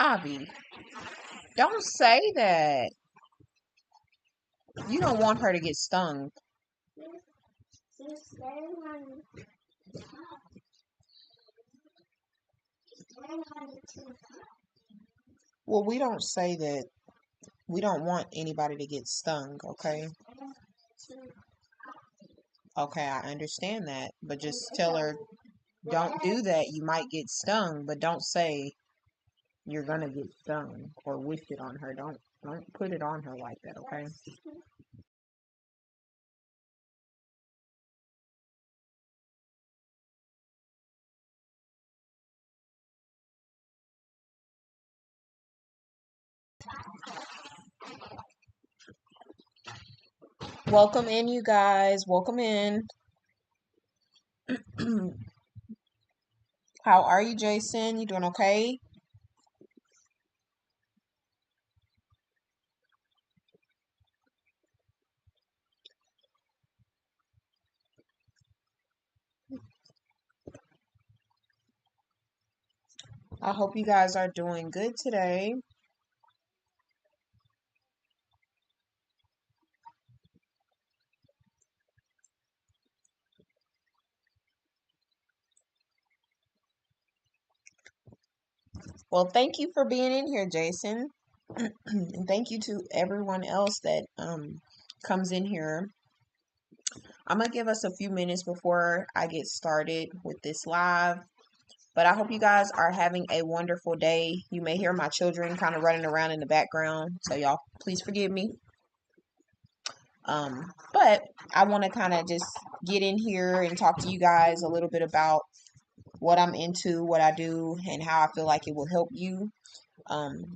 Avi, don't say that. You don't want her to get stung. Well, we don't say that. We don't want anybody to get stung, okay? Okay, I understand that. But just tell her, don't do that. You might get stung, but don't say you're gonna get stung or wish it on her. Don't put it on her like that, okay? Welcome in, you guys. Welcome in. How are you, Jason? You doing okay? I hope you guys are doing good today. Well, thank you for being in here, Jason. And thank you to everyone else that comes in here. I'm gonna give us a few minutes before I get started with this live. But I hope you guys are having a wonderful day. You may hear my children kind of running around in the background, so y'all please forgive me. But I want to kind of just get in here and talk to you guys a little bit about what I'm into, what I do, and how I feel like it will help you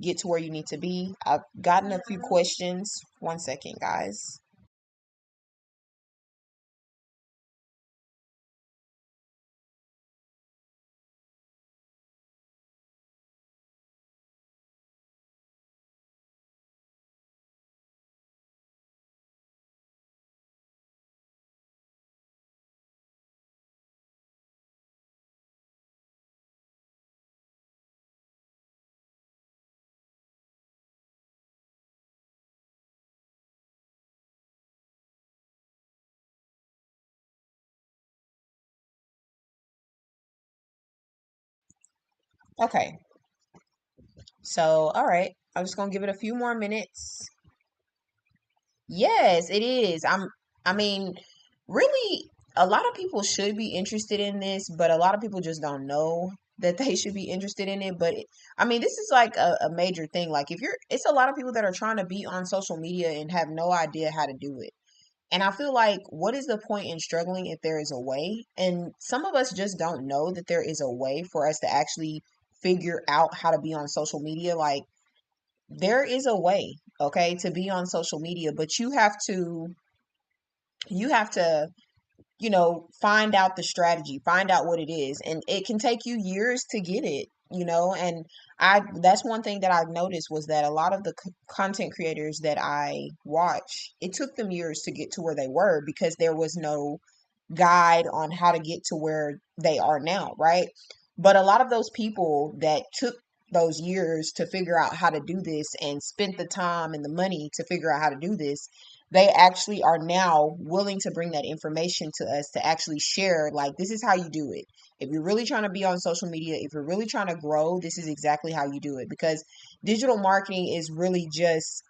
get to where you need to be. I've gotten a few questions. One second, guys. Okay, so all right, I'm just gonna give it a few more minutes. Yes, it is. I mean, really, a lot of people should be interested in this, but a lot of people just don't know that they should be interested in it. But I mean, this is like a major thing. Like, if you're, it's a lot of people that are trying to be on social media and have no idea how to do it. And I feel like, what is the point in struggling if there is a way? And some of us just don't know that there is a way for us to actually figure out how to be on social media. Like, there is a way, okay, to be on social media, but you have to find out the strategy, find out what it is, and it can take you years to get it, and I that's one thing that I've noticed was that a lot of the content creators that I watch, it took them years to get to where they were because there was no guide on how to get to where they are now, right? But a lot of those people that took those years to figure out how to do this and spent the time and the money to figure out how to do this, they actually are now willing to bring that information to us to actually share, like, this is how you do it. If you're really trying to be on social media, if you're really trying to grow, this is exactly how you do it. Because digital marketing is really just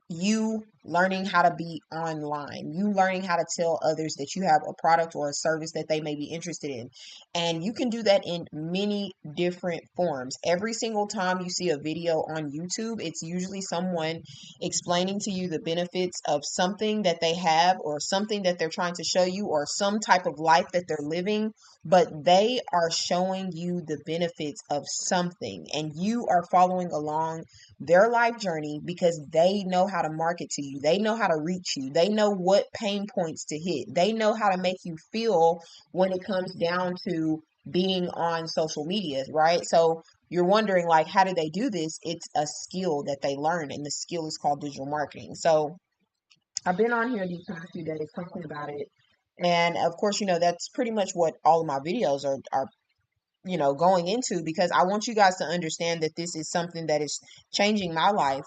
you learning how to be online, you learning how to tell others that you have a product or a service that they may be interested in. And you can do that in many different forms. Every single time you see a video on YouTube, it's usually someone explaining to you the benefits of something that they have or something that they're trying to show you or some type of life that they're living, but they are showing you the benefits of something and you are following along their life journey because they know how to market to you. They know how to reach you. They know what pain points to hit. They know how to make you feel when it comes down to being on social media, right? So you're wondering, like, how do they do this? It's a skill that they learn, and the skill is called digital marketing. So I've been on here these past few days talking about it. And of course, that's pretty much what all of my videos are going into, because I want you guys to understand that this is something that is changing my life.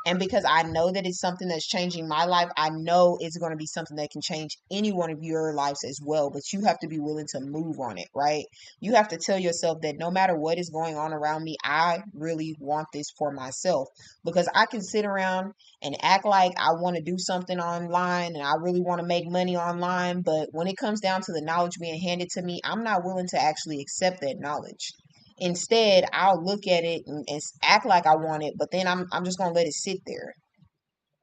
And because I know that it's something that's changing my life, I know it's going to be something that can change any one of your lives as well. But you have to be willing to move on it, right? You have to tell yourself that no matter what is going on around me, I really want this for myself. Because I can sit around and act like I want to do something online and I really want to make money online. But when it comes down to the knowledge being handed to me, I'm not willing to actually accept that knowledge. Instead, I'll look at it and act like I want it, but then I'm just gonna let it sit there.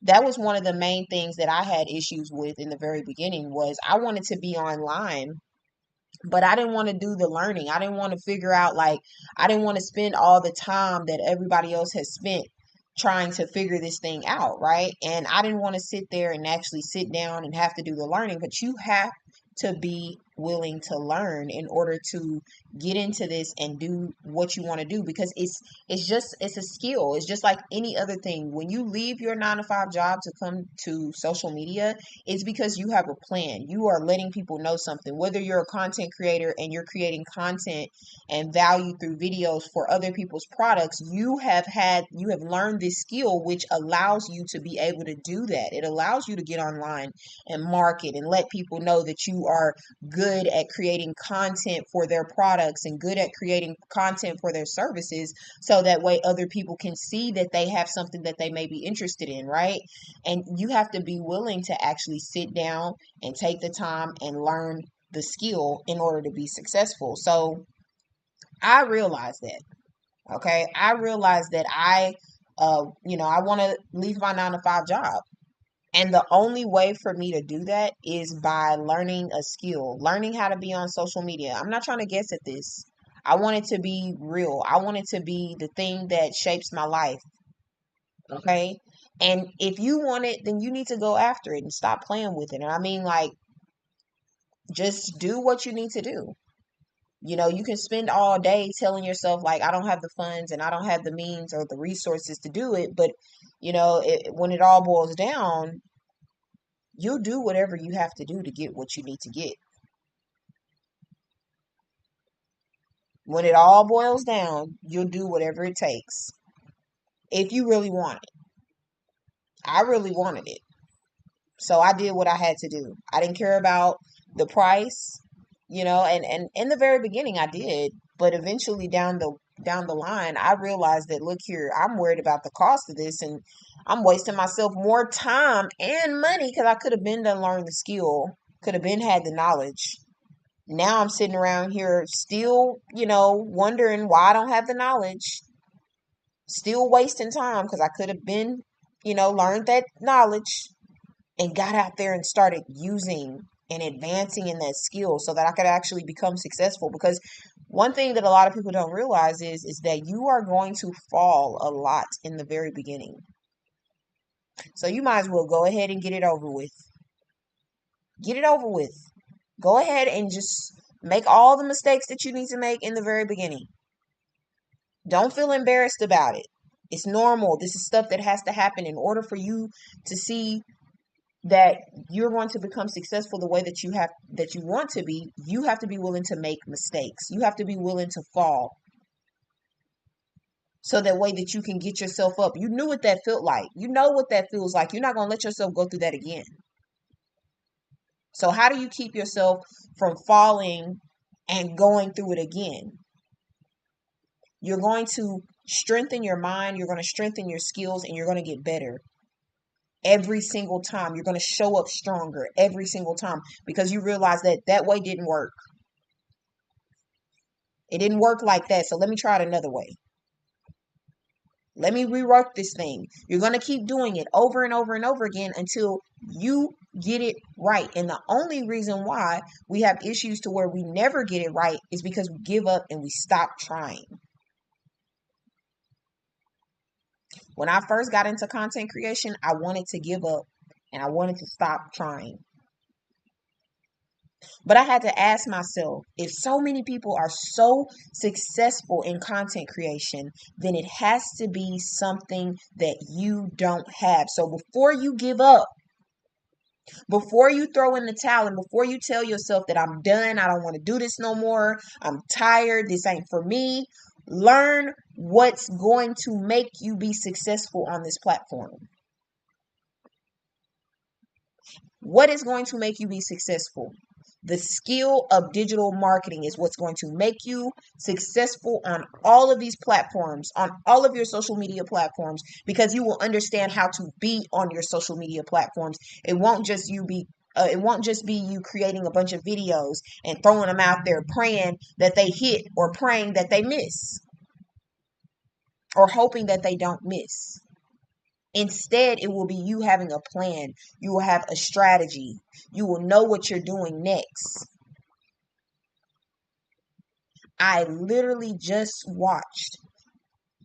That was one of the main things that I had issues with in the very beginning was I wanted to be online, but I didn't want to do the learning. I didn't want to figure out, like, I didn't want to spend all the time that everybody else has spent trying to figure this thing out, right? And I didn't want to sit there and actually sit down and have to do the learning, but you have to be willing to learn in order to get into this and do what you want to do, because it's a skill. It's just like any other thing. When you leave your 9 to 5 job to come to social media, it's because you have a plan. You are letting people know something. Whether you're a content creator and you're creating content and value through videos for other people's products, you have learned this skill, which allows you to be able to do that. It allows you to get online and market and let people know that you are good at creating content for their products and good at creating content for their services, so that way other people can see that they have something that they may be interested in, right? And you have to be willing to actually sit down and take the time and learn the skill in order to be successful. So I realized that, okay? I realized that I want to leave my 9 to 5 job. And the only way for me to do that is by learning a skill, learning how to be on social media. I'm not trying to guess at this. I want it to be real. I want it to be the thing that shapes my life. Okay. And if you want it, then you need to go after it and stop playing with it. And I mean, like, just do what you need to do. You can spend all day telling yourself, like, I don't have the funds and I don't have the means or the resources to do it. But, when it all boils down, you'll do whatever you have to do to get what you need to get. When it all boils down, you'll do whatever it takes if you really want it. I really wanted it. So I did what I had to do. I didn't care about the price, and in the very beginning I did, but eventually down the line I realized that, look here, I'm worried about the cost of this and I'm wasting myself more time and money because I could have been done learning the skill, could have been had the knowledge. Now I'm sitting around here still, wondering why I don't have the knowledge, still wasting time because I could have been, learned that knowledge and got out there and started using and advancing in that skill so that I could actually become successful. Because one thing that a lot of people don't realize is that you are going to fall a lot in the very beginning. So you might as well go ahead and get it over with. Get it over with. Go ahead and just make all the mistakes that you need to make in the very beginning. Don't feel embarrassed about it. It's normal. This is stuff that has to happen in order for you to see that you're going to become successful the way that you want to be. You have to be willing to make mistakes. You have to be willing to fall, so that way that you can get yourself up. You knew what that felt like. You know what that feels like. You're not going to let yourself go through that again. So how do you keep yourself from falling and going through it again? You're going to strengthen your mind, you're going to strengthen your skills, and you're going to get better. every single time. You're going to show up stronger every single time because you realize that that way didn't work. It didn't work like that. So let me try it another way. Let me rework this thing. You're going to keep doing it over and over and over again until you get it right. And the only reason why we have issues to where we never get it right is because we give up and we stop trying. When I first got into content creation, I wanted to give up and I wanted to stop trying. But I had to ask myself, if so many people are so successful in content creation, then it has to be something that you don't have. So before you give up, before you throw in the towel, and before you tell yourself that I'm done, I don't want to do this no more, I'm tired, this ain't for me, learn what's going to make you be successful on this platform. What is going to make you be successful? The skill of digital marketing is what's going to make you successful on all of these platforms, on all of your social media platforms, because you will understand how to be on your social media platforms. It won't just be you creating a bunch of videos and throwing them out there praying that they hit or praying that they miss or hoping that they don't miss. Instead, it will be you having a plan. You will have a strategy. You will know what you're doing next. I literally just watched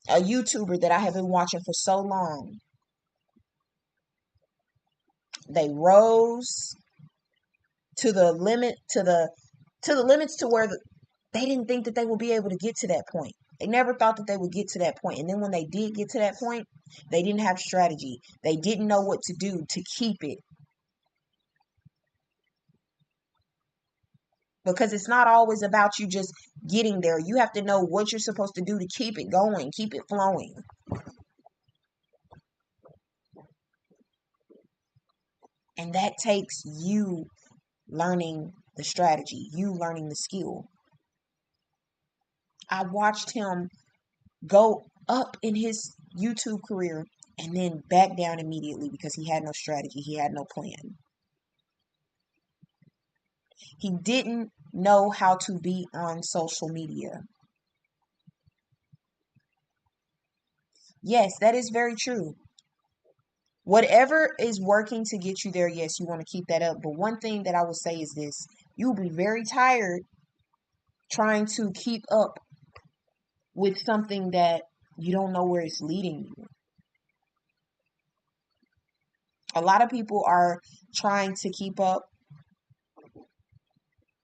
a YouTuber that I have been watching for so long. They rose to the limit to the limits to where they didn't think that they would be able to get to that point. They never thought that they would get to that point. And then when they did get to that point, they didn't have strategy. They didn't know what to do to keep it. Because it's not always about you just getting there. You have to know what you're supposed to do to keep it going, keep it flowing. And that takes you learning the strategy, you learning the skill. I watched him go up in his YouTube career and then back down immediately because he had no strategy, he had no plan. He didn't know how to be on social media. Yes, that is very true. Whatever is working to get you there, yes, you want to keep that up. But one thing that I would say is this: you'll be very tired trying to keep up with something that you don't know where it's leading you. A lot of people are trying to keep up.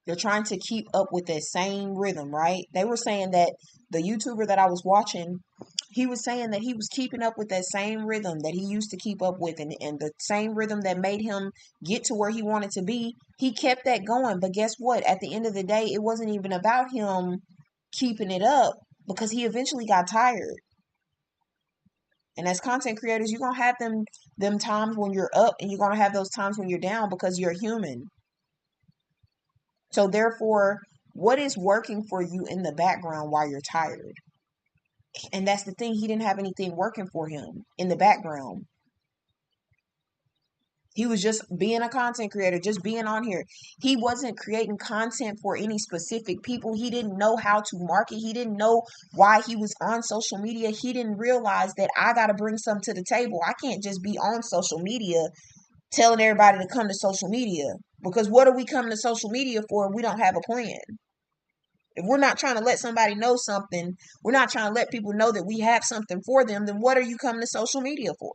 They're trying to keep up with that same rhythm, right? They were saying that the YouTuber that I was watching, he was saying that he was keeping up with that same rhythm that he used to keep up with, and the same rhythm that made him get to where he wanted to be. He kept that going. But guess what? At the end of the day, it wasn't even about him keeping it up because he eventually got tired. And as content creators, you're gonna have them times when you're up and you're gonna have those times when you're down because you're human. So therefore, what is working for you in the background while you're tired? And that's the thing, he didn't have anything working for him in the background. He was just being a content creator, just being on here. He wasn't creating content for any specific people. He didn't know how to market. He didn't know why he was on social media. He didn't realize that I got to bring something to the table. I can't just be on social media telling everybody to come to social media. Because what are we coming to social media for if we don't have a plan? If we're not trying to let somebody know something, we're not trying to let people know that we have something for them, then what are you coming to social media for?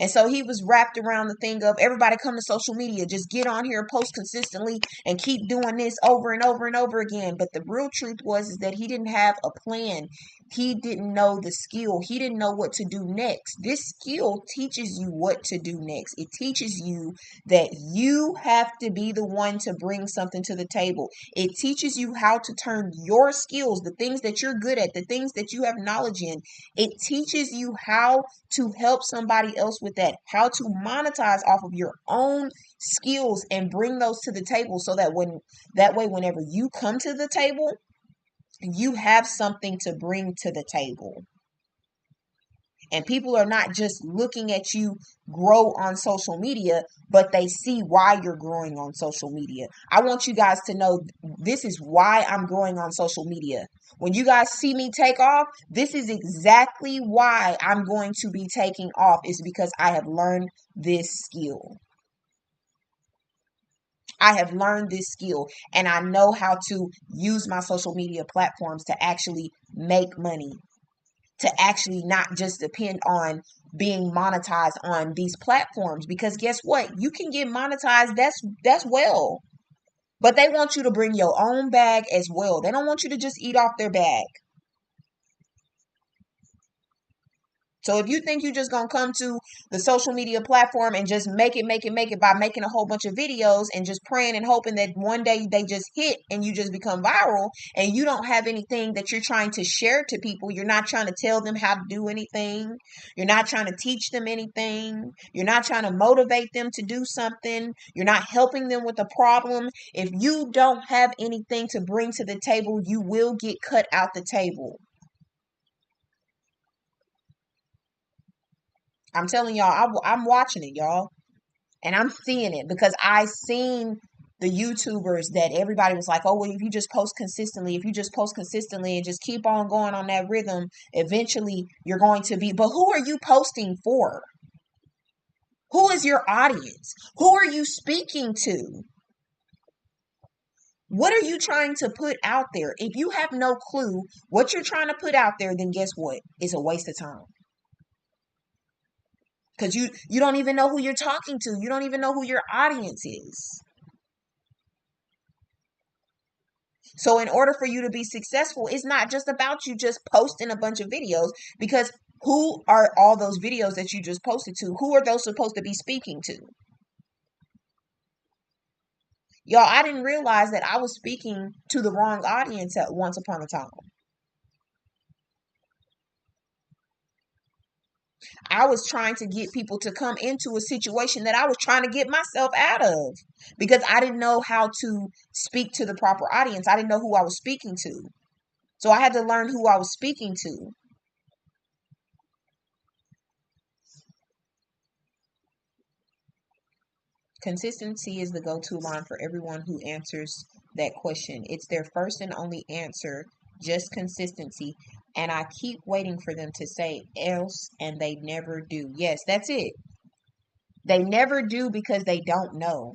And so he was wrapped around the thing of everybody come to social media, just get on here, post consistently, and keep doing this over and over and over again. But the real truth was is that he didn't have a plan. He didn't know the skill. He didn't know what to do next. This skill teaches you what to do next. It teaches you that you have to be the one to bring something to the table. It teaches you how to turn your skills, the things that you're good at, the things that you have knowledge in. It teaches you how to help somebody else with that, how to monetize off of your own skills and bring those to the table so that whenever you come to the table, you have something to bring to the table. And people are not just looking at you grow on social media, but they see why you're growing on social media. I want you guys to know this is why I'm growing on social media. When you guys see me take off, this is exactly why I'm going to be taking off, is because I have learned this skill. I have learned this skill and I know how to use my social media platforms to actually make money, to actually not just depend on being monetized on these platforms, because guess what? You can get monetized, that's well. But they want you to bring your own bag as well. They don't want you to just eat off their bag. So if you think you're just gonna come to the social media platform and just make it by making a whole bunch of videos and just praying and hoping that one day they just hit and you just become viral, and you don't have anything that you're trying to share to people, you're not trying to tell them how to do anything, you're not trying to teach them anything, you're not trying to motivate them to do something, you're not helping them with a problem. If you don't have anything to bring to the table, you will get cut out the table. I'm telling y'all, I'm watching it, y'all. And I'm seeing it because I seen the YouTubers that everybody was like, oh, well, if you just post consistently, if you just post consistently and just keep on going on that rhythm, eventually you're going to be. But who are you posting for? Who is your audience? Who are you speaking to? What are you trying to put out there? If you have no clue what you're trying to put out there, then guess what? It's a waste of time. Because you don't even know who you're talking to. You don't even know who your audience is. So in order for you to be successful, it's not just about you just posting a bunch of videos, because who are all those videos that you just posted to? Who are those supposed to be speaking to? Y'all, I didn't realize that I was speaking to the wrong audience at once upon a time. I was trying to get people to come into a situation that I was trying to get myself out of, because I didn't know how to speak to the proper audience. I didn't know who I was speaking to. So I had to learn who I was speaking to. Consistency is the go-to line for everyone who answers that question. It's their first and only answer, just consistency. And I keep waiting for them to say else, and they never do. Yes, that's it. They never do because they don't know.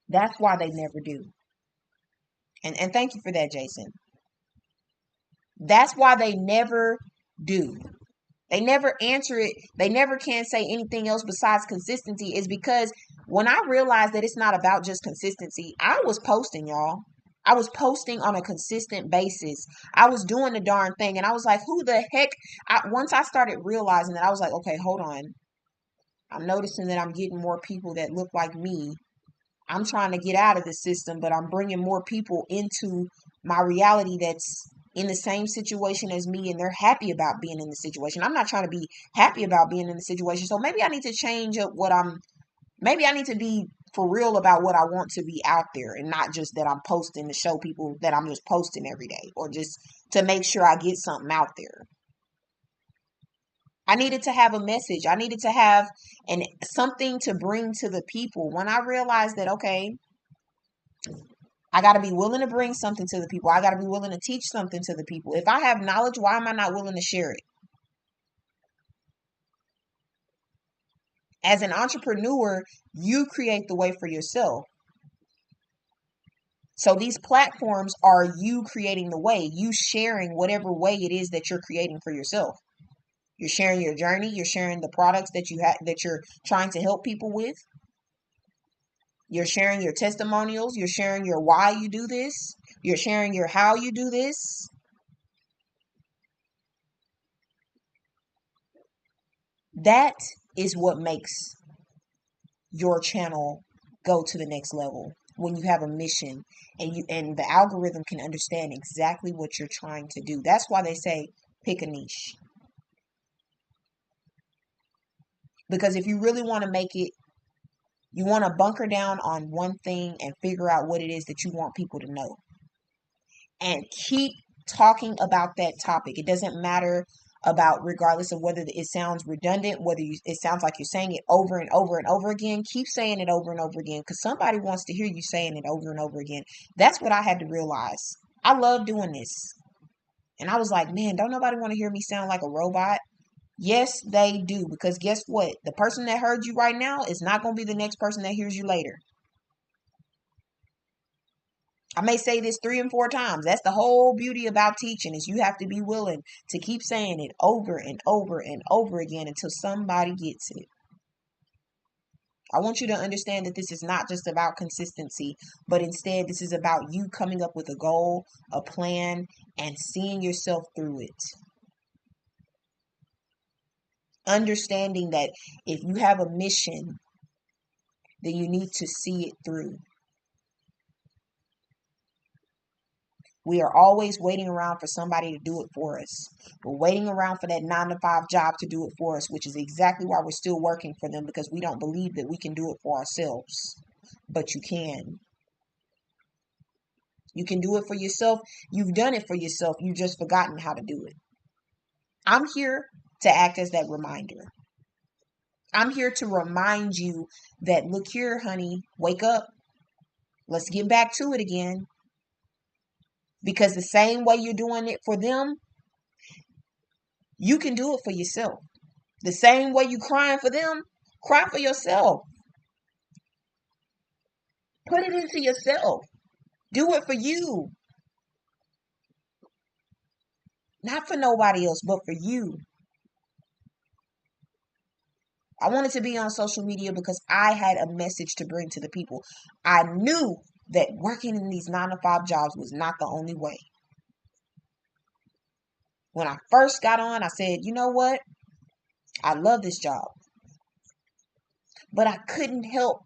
That's why they never do. And thank you for that, Jason. That's why they never do. They never answer it. They never can say anything else besides consistency, is because when I realized that it's not about just consistency, I was posting, y'all. I was posting on a consistent basis. I was doing the darn thing. And I was like, who the heck? Once I started realizing that, I was like, okay, hold on. I'm noticing that I'm getting more people that look like me. I'm trying to get out of the system, but I'm bringing more people into my reality that's in the same situation as me, and they're happy about being in the situation. I'm not trying to be happy about being in the situation. So maybe I need to change up maybe I need to be for real about what I want to be out there, and not just that I'm posting to show people that I'm just posting every day, or just to make sure I get something out there. I needed to have a message. I needed to have something to bring to the people. When I realized that, okay, I got to be willing to bring something to the people. I got to be willing to teach something to the people. If I have knowledge, why am I not willing to share it? As an entrepreneur, you create the way for yourself. So these platforms are you creating the way, you sharing whatever way it is that you're creating for yourself. You're sharing your journey. You're sharing the products that you have, that you're trying to help people with. You're sharing your testimonials. You're sharing your why you do this. You're sharing your how you do this. That is what makes your channel go to the next level. When you have a mission and the algorithm can understand exactly what you're trying to do. That's why they say pick a niche. Because if you really want to make it, you want to bunker down on one thing and figure out what it is that you want people to know. And keep talking about that topic. It doesn't matter about, regardless of whether it sounds redundant, whether it sounds like you're saying it over and over and over again. Keep saying it over and over again, because somebody wants to hear you saying it over and over again. That's what I had to realize. I love doing this. And I was like, man, don't nobody want to hear me sound like a robot? Yes, they do. Because guess what? The person that heard you right now is not going to be the next person that hears you later. I may say this 3 and 4 times. That's the whole beauty about teaching, is you have to be willing to keep saying it over and over and over again until somebody gets it. I want you to understand that this is not just about consistency, but instead this is about you coming up with a goal, a plan, and seeing yourself through it. Understanding that if you have a mission, then you need to see it through. We are always waiting around for somebody to do it for us. We're waiting around for that 9-to-5 job to do it for us, which is exactly why we're still working for them, because we don't believe that we can do it for ourselves. But you can. You can do it for yourself. You've done it for yourself. You've just forgotten how to do it. I'm here to act as that reminder. I'm here to remind you that, look here, honey, wake up. Let's get back to it again. Because the same way you're doing it for them, you can do it for yourself. The same way you crying for them, cry for yourself. Put it into yourself. Do it for you. Not for nobody else, but for you. I wanted to be on social media because I had a message to bring to the people. I knew that working in these 9-to-5 jobs was not the only way. When I first got on, I said, you know what? I love this job. But I couldn't help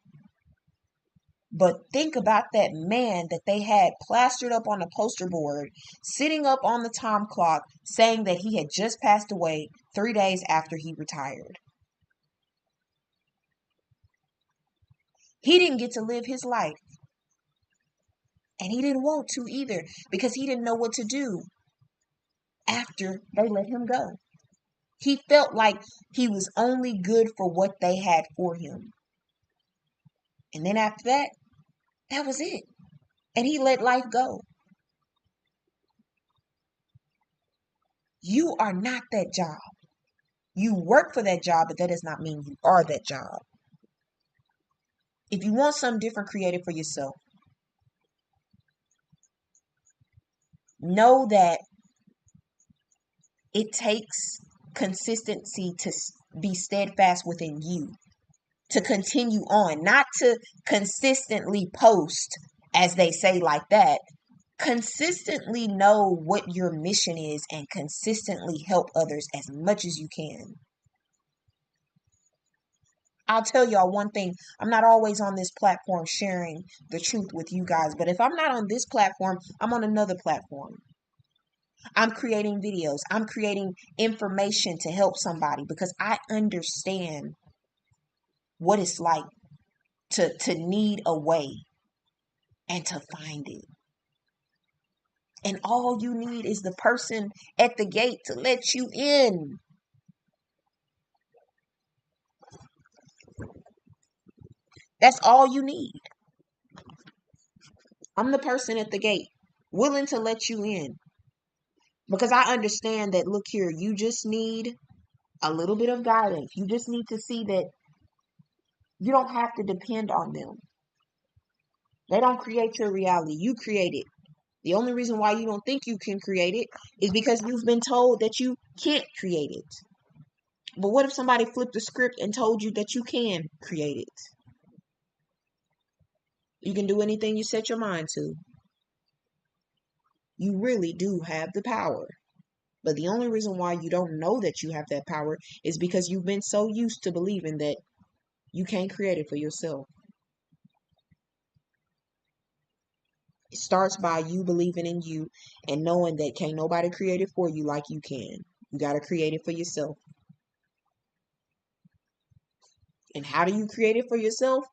but think about that man that they had plastered up on a poster board, sitting up on the time clock, saying that he had just passed away 3 days after he retired. He didn't get to live his life. And he didn't want to either, because he didn't know what to do after they let him go. He felt like he was only good for what they had for him. And then after that, that was it. And he let life go. You are not that job. You work for that job, but that does not mean you are that job. If you want something different, create it for yourself. Know that it takes consistency to be steadfast within you, to continue on, not to consistently post, as they say, like that. Consistently know what your mission is and consistently help others as much as you can. I'll tell y'all one thing. I'm not always on this platform sharing the truth with you guys, but if I'm not on this platform, I'm on another platform. I'm creating videos. I'm creating information to help somebody, because I understand what it's like to need a way and to find it. And all you need is the person at the gate to let you in. That's all you need. I'm the person at the gate, willing to let you in. Because I understand that, look here, you just need a little bit of guidance. You just need to see that you don't have to depend on them. They don't create your reality. You create it. The only reason why you don't think you can create it is because you've been told that you can't create it. But what if somebody flipped the script and told you that you can create it? You can do anything you set your mind to. You really do have the power. But the only reason why you don't know that you have that power is because you've been so used to believing that you can't create it for yourself. It starts by you believing in you and knowing that can't nobody create it for you like you can. You got to create it for yourself. And how do you create it for yourself?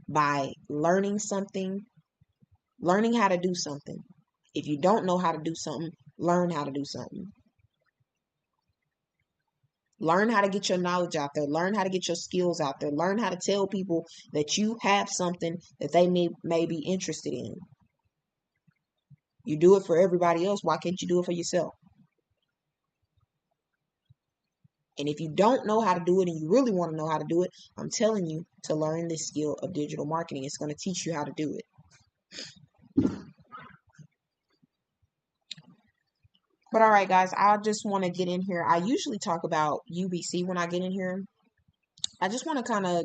By learning something, learning how to do something. If you don't know how to do something, learn how to do something. Learn how to get your knowledge out there. Learn how to get your skills out there. Learn how to tell people that you have something that they may be interested in. You do it for everybody else. Why can't you do it for yourself? And if you don't know how to do it and you really want to know how to do it, I'm telling you to learn this skill of digital marketing. It's going to teach you how to do it. But all right, guys, I just want to get in here. I usually talk about UBC when I get in here. I just want to kind of,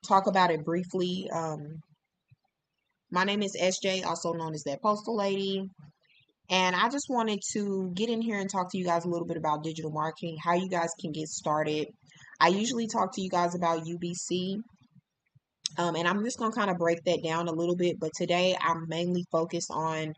talk about it briefly. My name is SJ, also known as that postal lady. And I just wanted to get in here and talk to you guys a little bit about digital marketing, how you guys can get started. I usually talk to you guys about UBC, and I'm just going to kind of break that down a little bit. But today I'm mainly focused on,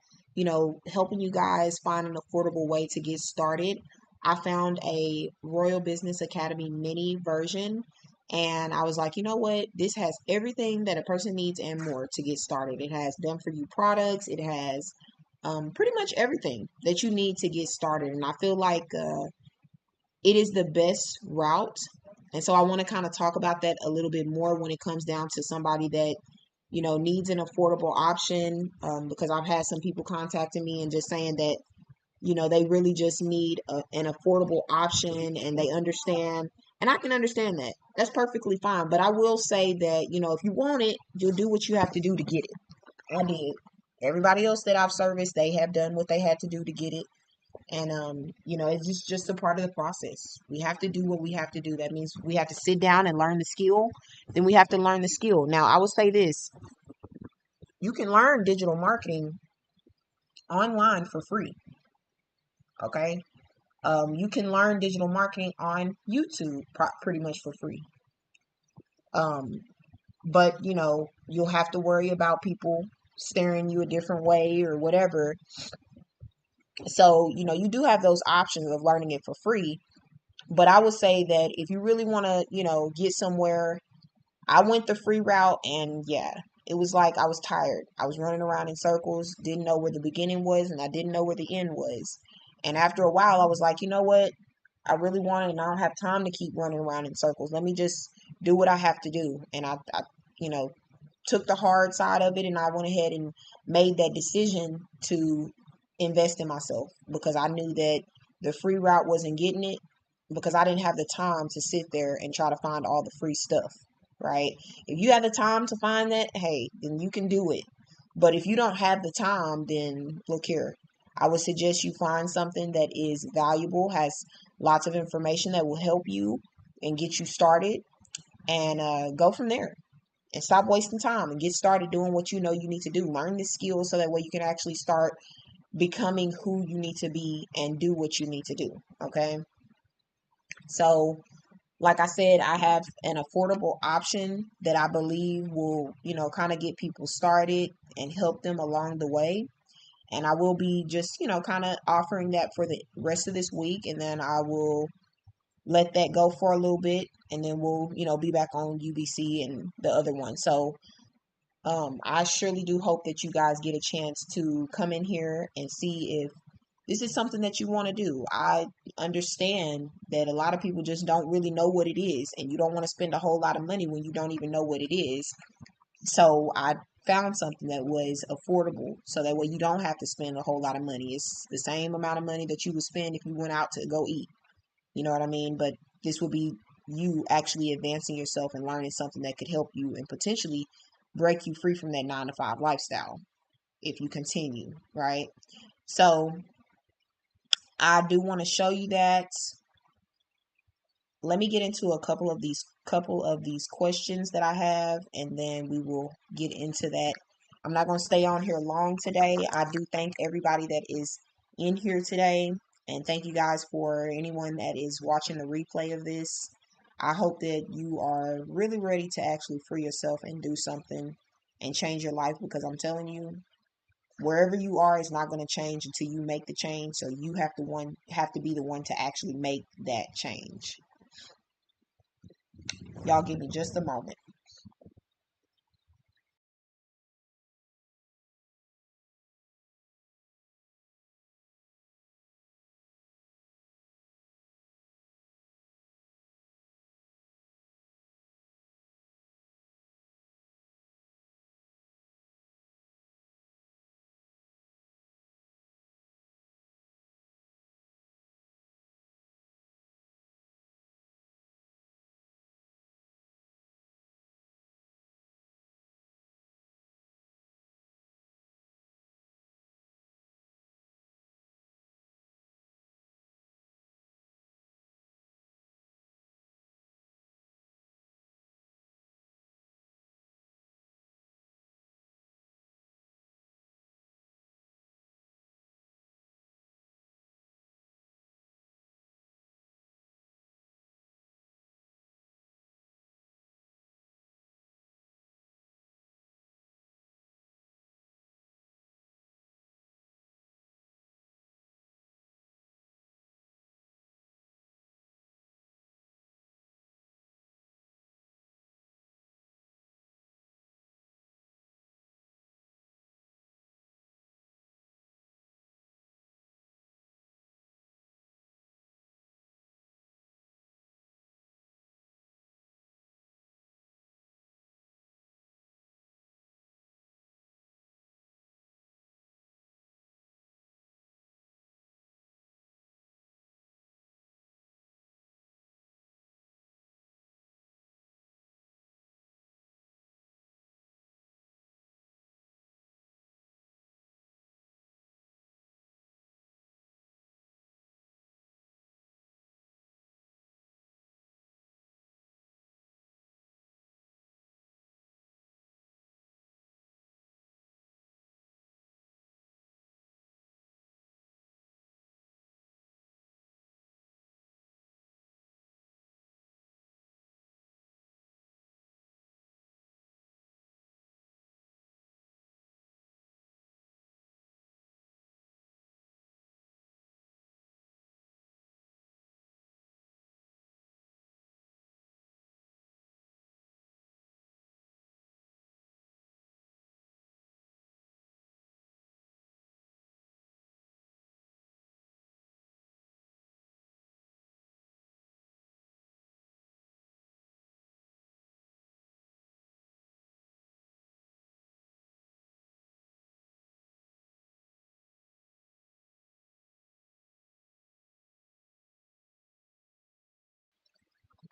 helping you guys find an affordable way to get started. I found a Royal Business Academy mini version, and I was like, you know what? This has everything that a person needs and more to get started. It has done for you products, it has pretty much everything that you need to get started. And I feel like it is the best route. And so I want to kind of talk about that a little bit more when it comes down to somebody that, needs an affordable option. Because I've had some people contacting me and just saying that, they really just need an affordable option and they understand. And I can understand that. That's perfectly fine. But I will say that, if you want it, you'll do what you have to do to get it. I did. Everybody else that I've serviced, they have done what they had to do to get it. And it's just a part of the process. We have to do what we have to do. That means we have to sit down and learn the skill. Then we have to learn the skill. Now, I will say this. You can learn digital marketing online for free. Okay? You can learn digital marketing on YouTube pretty much for free. Um, but you'll have to worry about people staring you a different way or whatever. So, you do have those options of learning it for free. But I would say that if you really want to, get somewhere, I went the free route and yeah, it was like I was tired. I was running around in circles, didn't know where the beginning was and I didn't know where the end was. And after a while, I was like, you know what? I really want it and I don't have time to keep running around in circles. Let me just do what I have to do. And I you know, took the hard side of it and I went ahead and made that decision to invest in myself because I knew that the free route wasn't getting it because I didn't have the time to sit there and try to find all the free stuff, right? If you have the time to find that, hey, then you can do it. But if you don't have the time, then look here. I would suggest you find something that is valuable, has lots of information that will help you and get you started and go from there and stop wasting time and get started doing what you know you need to do. Learn the skills so that way you can actually start becoming who you need to be and do what you need to do. Okay. So, like I said, I have an affordable option that I believe will, kind of get people started and help them along the way. And I will be just, kind of offering that for the rest of this week. And then I will let that go for a little bit. And then we'll, be back on UBC and the other one. So, I surely do hope that you guys get a chance to come in here and see if this is something that you want to do. I understand that a lot of people just don't really know what it is, and you don't want to spend a whole lot of money when you don't even know what it is. So I found something that was affordable, so that way you don't have to spend a whole lot of money. It's the same amount of money that you would spend if you went out to go eat. You know what I mean? But this would be you actually advancing yourself and learning something that could help you and potentially break you free from that 9 to 5 lifestyle if you continue, right? So I do want to show you that. Let me get into a couple of these questions that I have, and then we will get into that. I'm not going to stay on here long today. I do thank everybody that is in here today, and thank you guys for anyone that is watching the replay of this. I hope that you are really ready to actually free yourself and do something and change your life because I'm telling you, wherever you are is not going to change until you make the change. So you have to be the one to actually make that change. Y'all give me just a moment.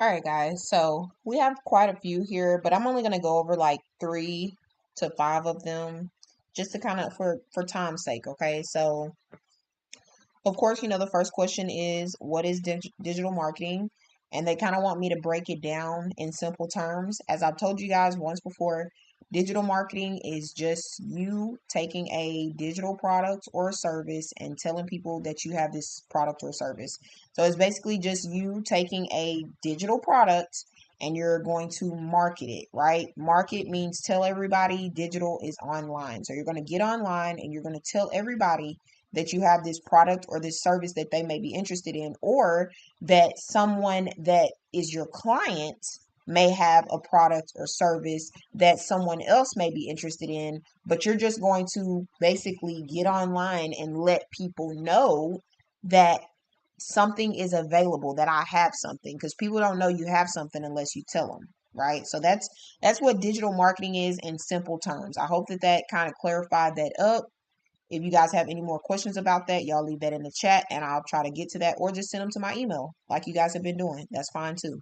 All right, guys. So we have quite a few here, but I'm only going to go over like 3 to 5 of them just to kind of for time's sake, okay? So, of course, the first question is what is digital marketing? And they kind of want me to break it down in simple terms. As I've told you guys once before, digital marketing is just you taking a digital product or service and telling people that you have this product or service. So it's basically just you taking a digital product and you're going to market it, right? Market means tell everybody digital is online. So you're going to get online and you're going to tell everybody that you have this product or this service that they may be interested in, or that someone that is your client may have a product or service that someone else may be interested in, but you're just going to basically get online and let people know that something is available, that I have something, because people don't know you have something unless you tell them, right? So that's what digital marketing is in simple terms. I hope that that kind of clarified that up. If you guys have any more questions about that, y'all leave that in the chat and I'll try to get to that, or just send them to my email like you guys have been doing. That's fine too.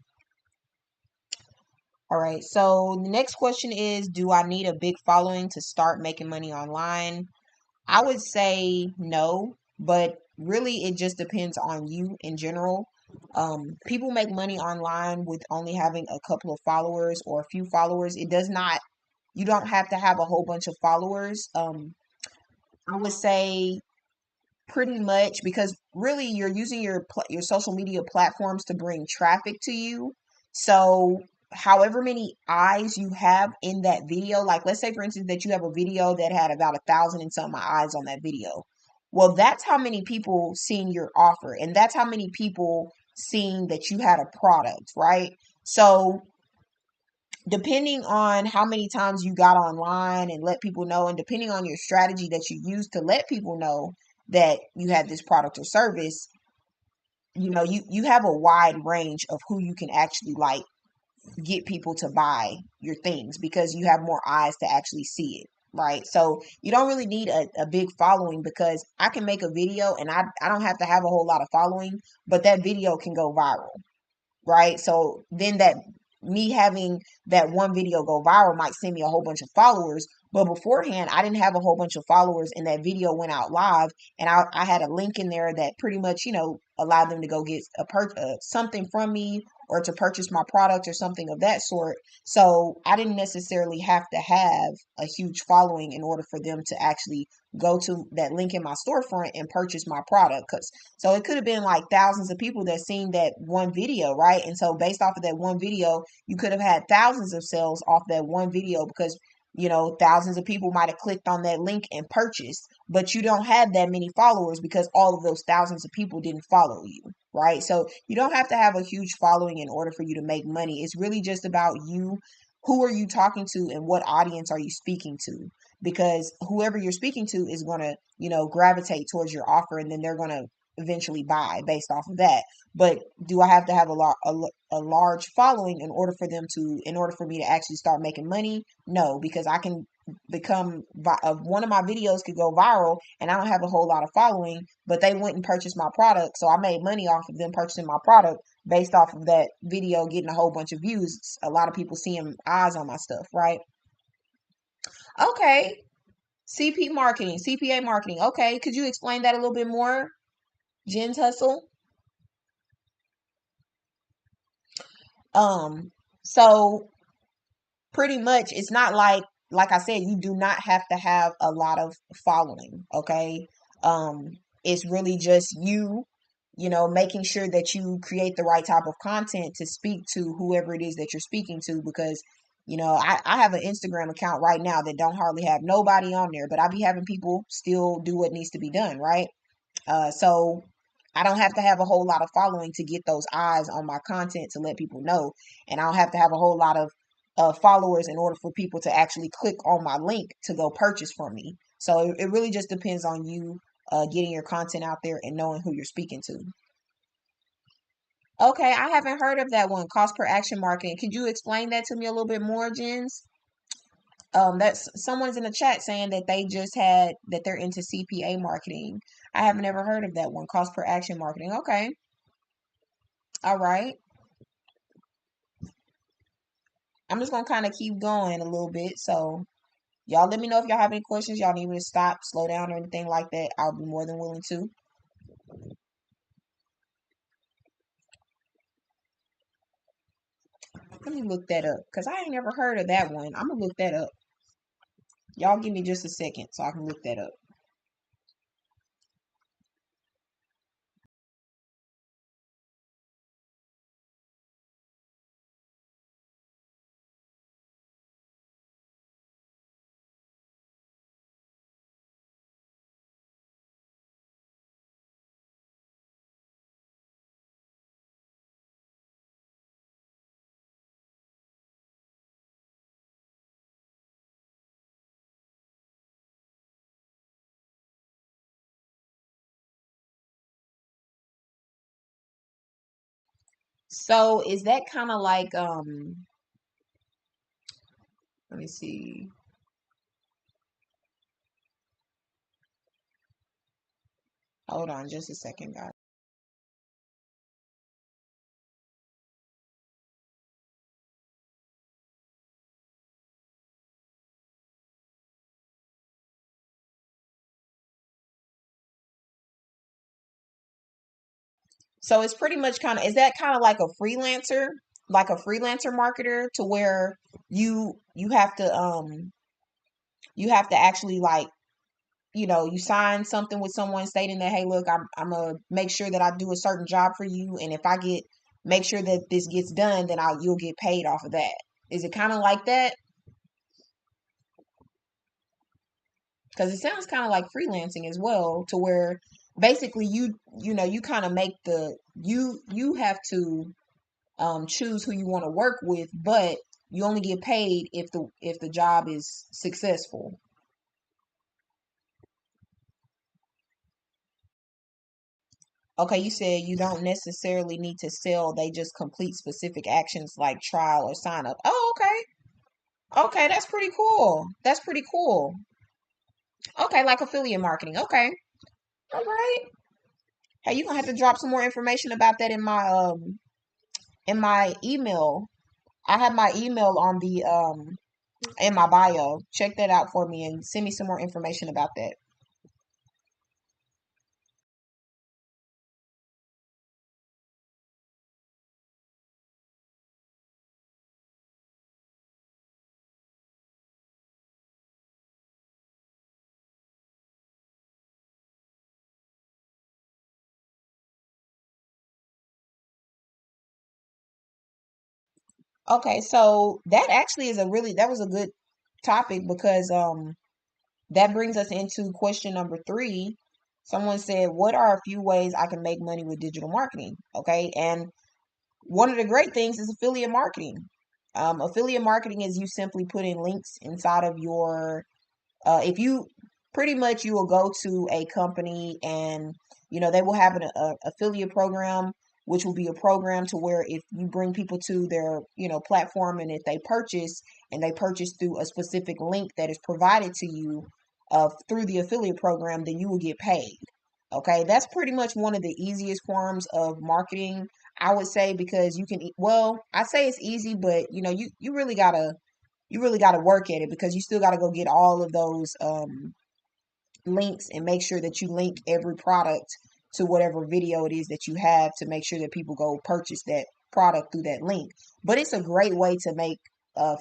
All right. So the next question is, do I need a big following to start making money online? I would say no, but really it just depends on you in general. People make money online with only having a couple of followers or a few followers. It does not, you don't have to have a whole bunch of followers. I would say pretty much, because really you're using your social media platforms to bring traffic to you. So however many eyes you have in that video, like let's say for instance that you have a video that had about 1,000 and some eyes on that video. Well, that's how many people seen your offer, and that's how many people seen that you had a product, right? So depending on how many times you got online and let people know, and depending on your strategy that you use to let people know that you had this product or service, you have a wide range of who you can actually like get people to buy your things, because you have more eyes to actually see it, right? So you don't really need a big following, because I can make a video and I don't have to have a whole lot of following, but that video can go viral, right? So then that me having that one video go viral might send me a whole bunch of followers. But beforehand, I didn't have a whole bunch of followers, and that video went out live, and I had a link in there that pretty much, allowed them to go get something from me, or to purchase my product or something of that sort. So I didn't necessarily have to have a huge following in order for them to actually go to that link in my storefront and purchase my product. Because so it could have been like thousands of people that seen that one video, right? And so based off of that one video, you could have had thousands of sales off that one video, because thousands of people might have clicked on that link and purchased, but you don't have that many followers because all of those thousands of people didn't follow you, right? So you don't have to have a huge following in order for you to make money. It's really just about you. Who are you talking to, and what audience are you speaking to? Because whoever you're speaking to is going to, gravitate towards your offer, and then they're going to eventually buy based off of that. But do I have to have a large following in order for me to actually start making money? No, because I can one of my videos could go viral and I don't have a whole lot of following, but they went and purchased my product, so I made money off of them purchasing my product based off of that video getting a whole bunch of views, a lot of people seeing eyes on my stuff, right? Okay. CPA marketing. Okay, could you explain that a little bit more, Jen's Hustle? Um, so pretty much it's not like I said, you do not have to have a lot of following, okay? It's really just you, making sure that you create the right type of content to speak to whoever it is that you're speaking to, because I have an Instagram account right now that don't hardly have nobody on there, but I be having people still do what needs to be done, right? So I don't have to have a whole lot of following to get those eyes on my content to let people know. And I don't have to have a whole lot of followers in order for people to actually click on my link to go purchase from me. So it really just depends on you getting your content out there and knowing who you're speaking to. Okay, I haven't heard of that one, cost per action marketing. Could you explain that to me a little bit more, Jens? That's someone's in the chat saying that they just had that they're into CPA marketing. I haven't ever heard of that one, cost per action marketing. Okay, all right. I'm just gonna kind of keep going a little bit. So y'all let me know if y'all have any questions. Y'all need me to stop, slow down, or anything like that. I'll be more than willing to. Let me look that up because I ain't never heard of that one. I'm gonna look that up. Y'all give me just a second so I can look that up. So is that kind of like let me see. Hold on just a second, guys. So it's pretty much kind of, is that kind of like a freelancer marketer to where you have to actually like, you sign something with someone stating that, hey, look, I'm gonna make sure that I do a certain job for you, and if I make sure that this gets done, then you'll get paid off of that. Is it kind of like that? Because it sounds kind of like freelancing as well, to where basically you kind of make you have to choose who you want to work with, but you only get paid if the job is successful. Okay, you said you don't necessarily need to sell, they just complete specific actions like trial or sign up. Oh, okay. Okay, that's pretty cool. That's pretty cool. Okay, like affiliate marketing. Okay. All right. Hey, you gonna have to drop some more information about that in my email. I have my email on the in my bio. Check that out for me and send me some more information about that. Okay, so that was a good topic because that brings us into question number 3. Someone said, "What are a few ways I can make money with digital marketing?" Okay, and one of the great things is affiliate marketing. Affiliate marketing is you simply putting links inside of your if you pretty much you will go to a company and they will have an affiliate program, which will be a program to where if you bring people to their platform, and if they purchase through a specific link that is provided to you through the affiliate program, then you will get paid. Okay, that's pretty much one of the easiest forms of marketing, I would say, because well, I say it's easy, but you really got to work at it, because you still got to go get all of those links and make sure that you link every product to whatever video it is that you have, to make sure that people go purchase that product through that link. But it's a great way to make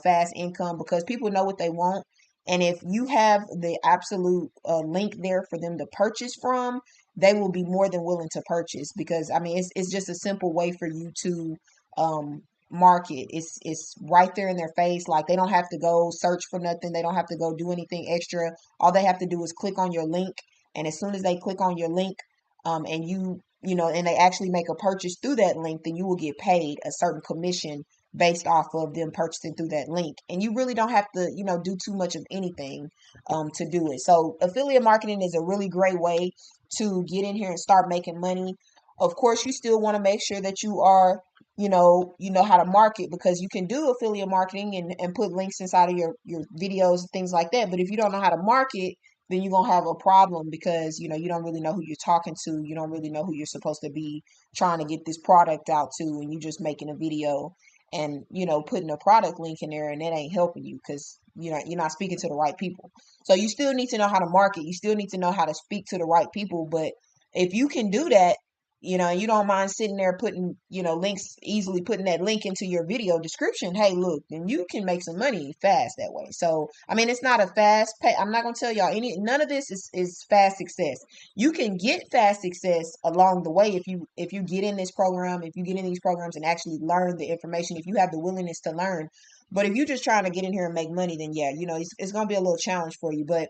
fast income, because people know what they want. And if you have the absolute link there for them to purchase from, they will be more than willing to purchase, because I mean it's just a simple way for you to um, market. It's right there in their face. Like, they don't have to go search for nothing. They don't have to go do anything extra. All they have to do is click on your link, and as soon as they click on your link, and and they actually make a purchase through that link, then you will get paid a certain commission based off of them purchasing through that link. And you really don't have to, do too much of anything to do it. So affiliate marketing is a really great way to get in here and start making money. Of course, you still want to make sure that you are how to market, because you can do affiliate marketing and put links inside of your videos and things like that. But if you don't know how to market, then you're gonna have a problem, because you don't really know who you're talking to. You don't really know who you're supposed to be trying to get this product out to, and you just making a video and putting a product link in there, and that ain't helping you because you're not speaking to the right people. So you still need to know how to market. You still need to know how to speak to the right people. But if you can do that, you don't mind sitting there putting, links, easily putting that link into your video description. Hey, look, then you can make some money fast that way. So, I mean, it's not a fast pay. I'm not going to tell y'all none of this is fast success. You can get fast success along the way if you get in this program, if you get in these programs and actually learn the information, if you have the willingness to learn. But if you're just trying to get in here and make money, then yeah, it's going to be a little challenge for you. But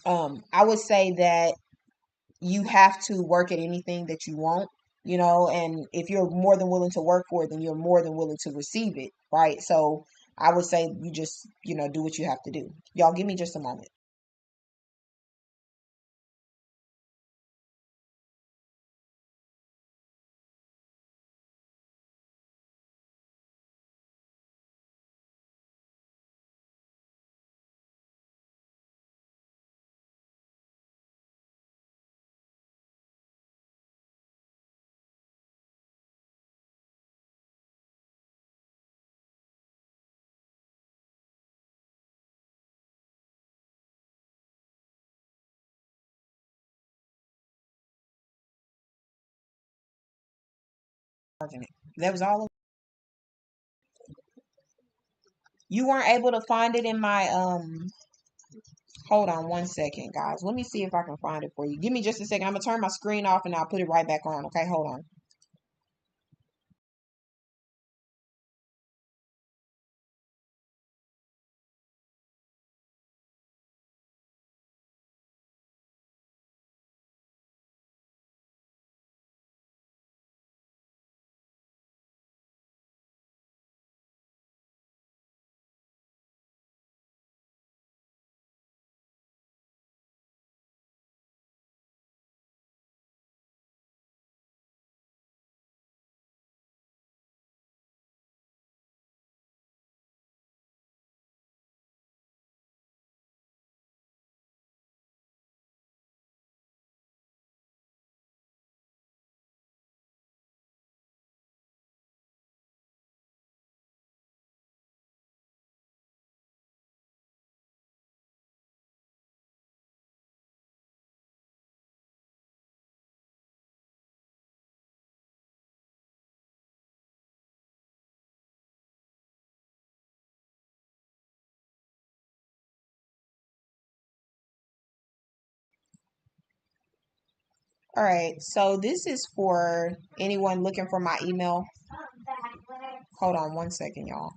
I would say that you have to work at anything that you want, and if you're more than willing to work for it, then you're more than willing to receive it, right? So I would say you just, do what you have to do. Y'all give me just a moment. That was all. You weren't able to find it in my hold on one second, guys. Let me see if I can find it for you. Give me just a second. I'm gonna turn my screen off and I'll put it right back on. Okay, hold on. All right, so this is for anyone looking for my email. Hold on one second, y'all.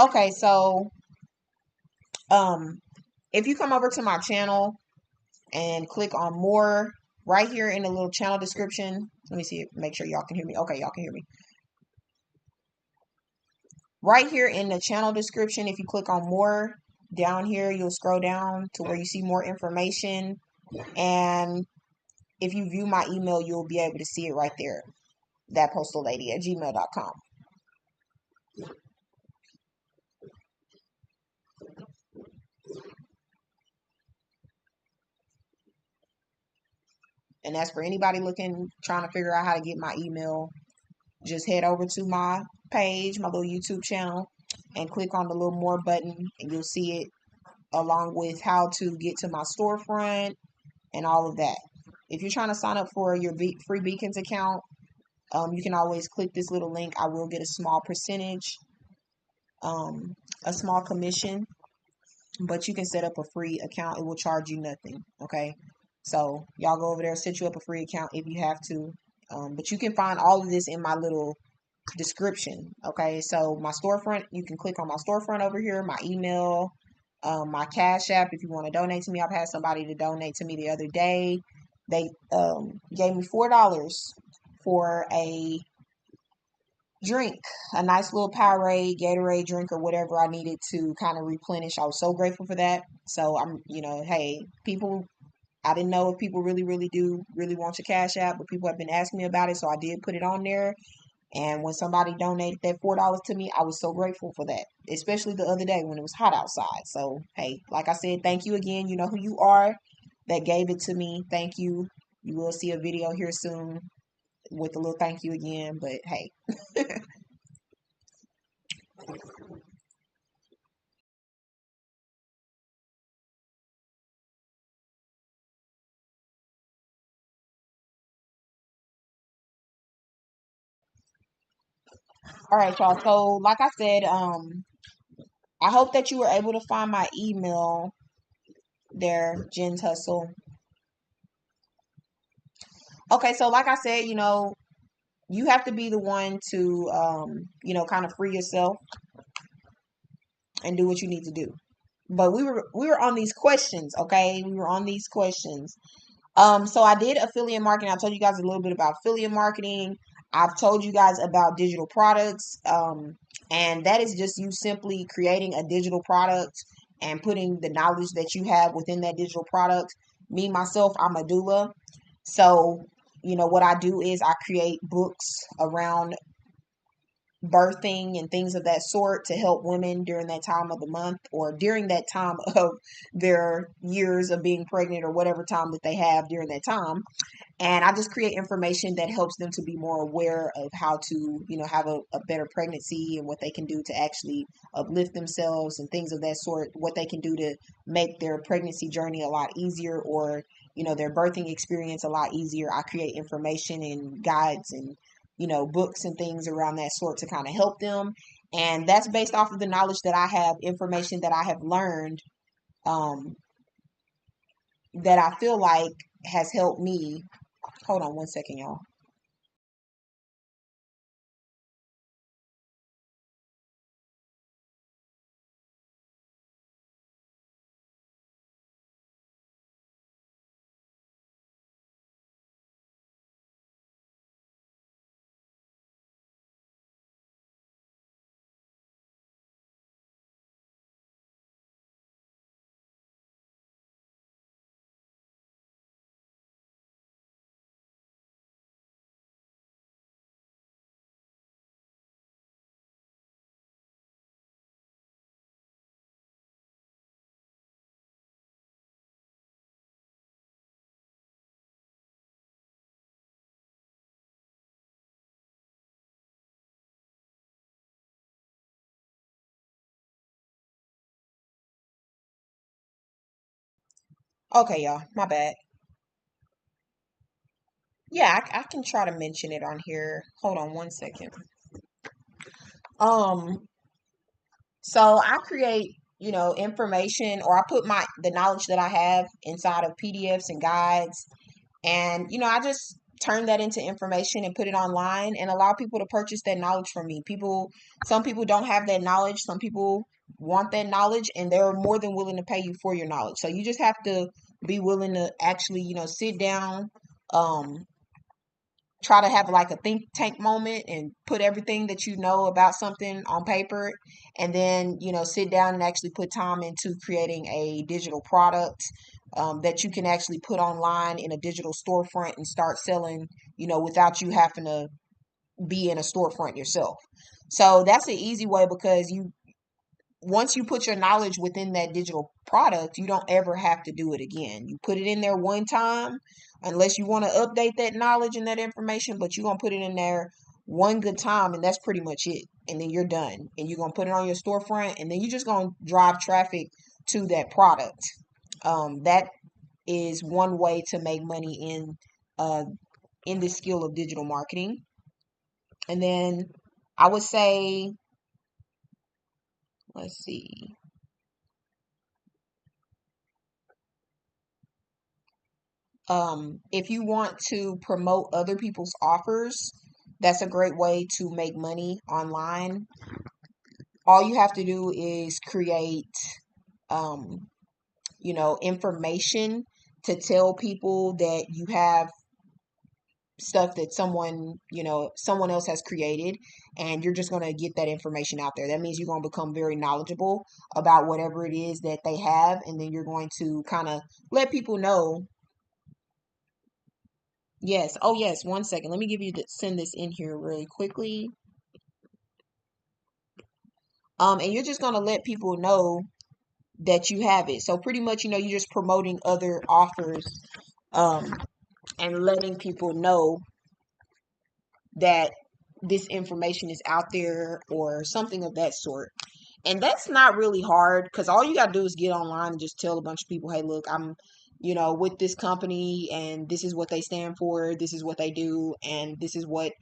Okay, so um if you come over to my channel and click on more right here in the little channel description, let me see, make sure y'all can hear me. Okay, y'all can hear me. Right here in the channel description, if you click on more down here, you'll scroll down to where you see more information. And if you view my email, you'll be able to see it right there. Thatpostalady@gmail.com. And that's for anybody trying to figure out how to get my email. Just head over to my page, my little YouTube channel, and click on the little more button, and you'll see it along with how to get to my storefront and all of that. If you're trying to sign up for your free Beacons account, you can always click this little link. I will get a small percentage, a small commission, but you can set up a free account. It will charge you nothing. Okay. So y'all go over there, set you up a free account if you have to. But you can find all of this in my little description. Okay. So my storefront, you can click on my storefront over here, my email, my Cash App if you want to donate to me. I've had somebody to donate to me the other day. They gave me $4 for a drink, a nice little Powerade, Gatorade drink, or whatever I needed to kind of replenish. I was so grateful for that. So I'm, hey, people, I didn't know if people really do really want your Cash App, but people have been asking me about it, so I did put it on there. And when somebody donated that $4 to me, I was so grateful for that, especially the other day when it was hot outside. So, hey, like I said, thank you again. You know who you are that gave it to me. Thank you. You will see a video here soon with a little thank you again. But hey, all right, y'all. So, like I said, I hope that you were able to find my email there, Jen's Hustle. Okay, so like I said, you have to be the one to, kind of free yourself and do what you need to do. But we were on these questions, okay? We were on these questions. So I did affiliate marketing. I told you guys a little bit about affiliate marketing. I've told you guys about digital products. And that is just you simply creating a digital product and putting the knowledge that you have within that digital product. Me, myself, I'm a doula. So, what I do is I create books around birthing and things of that sort to help women during that time of the month or during that time of their years of being pregnant or whatever time that they have during that time. And I just create information that helps them to be more aware of how to, have a better pregnancy and what they can do to actually uplift themselves and things of that sort, what they can do to make their pregnancy journey a lot easier or, their birthing experience a lot easier. I create information and guides and, books and things around that sort to kind of help them. And that's based off of the knowledge that I have, information that I have learned, um, that I feel like has helped me. Hold on one second, y'all. Okay, y'all, my bad. Yeah, I can try to mention it on here. Hold on one second. Um, so I create, information or I put the knowledge that I have inside of PDFs and guides. And, I just turn that into information and put it online and allow people to purchase that knowledge from me. Some people don't have that knowledge. Some people want that knowledge and they're more than willing to pay you for your knowledge. So you just have to be willing to actually, sit down, um, try to have like a think tank moment and put everything that you know about something on paper and then sit down and actually put time into creating a digital product, that you can actually put online in a digital storefront and start selling, without you having to be in a storefront yourself. So that's an easy way because you once you put your knowledge within that digital product, you don't ever have to do it again. You put it in there one time, unless you want to update that knowledge and that information, but you're going to put it in there one good time, and that's pretty much it. And then you're done. And you're going to put it on your storefront, and then you're just going to drive traffic to that product. That is one way to make money uh, in the skill of digital marketing. And then I would say, let's see. If you want to promote other people's offers, that's a great way to make money online. All you have to do is create, um, information to tell people that you have stuff that someone else has created, and you're just going to get that information out there. That means you're going to become very knowledgeable about whatever it is that they have, and then you're going to kind of let people know Yes. Oh, yes. One second. Let me give you send this in here really quickly. And you're just gonna let people know that you have it. So pretty much, you're just promoting other offers, um, and letting people know that this information is out there or something of that sort. And that's not really hard because all you got to do is get online and just tell a bunch of people, hey, look, I'm, with this company and this is what they stand for, this is what they do, and this is what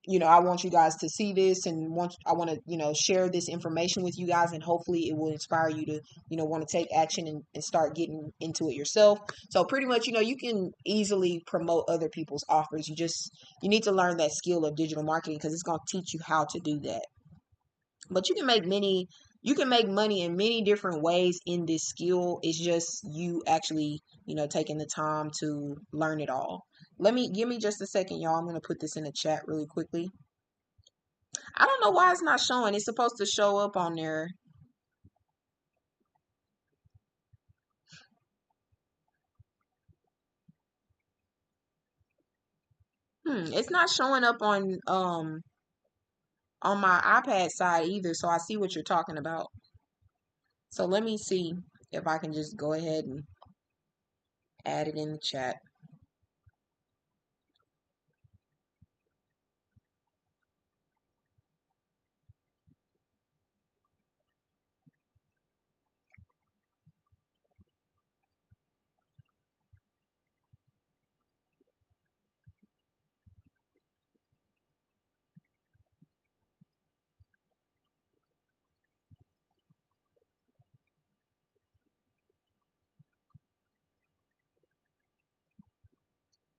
I want you guys to see this and I want to, share this information with you guys and hopefully it will inspire you to, want to take action and start getting into it yourself. So pretty much, you can easily promote other people's offers. You need to learn that skill of digital marketing because it's going to teach you how to do that. But you can make money in many different ways in this skill. It's just you actually, taking the time to learn it all. Give me just a second, y'all. I'm going to put this in the chat really quickly. I don't know why it's not showing. It's supposed to show up on there. It's not showing up on my iPad side either, so I see what you're talking about. So let me see if I can just go ahead and add it in the chat.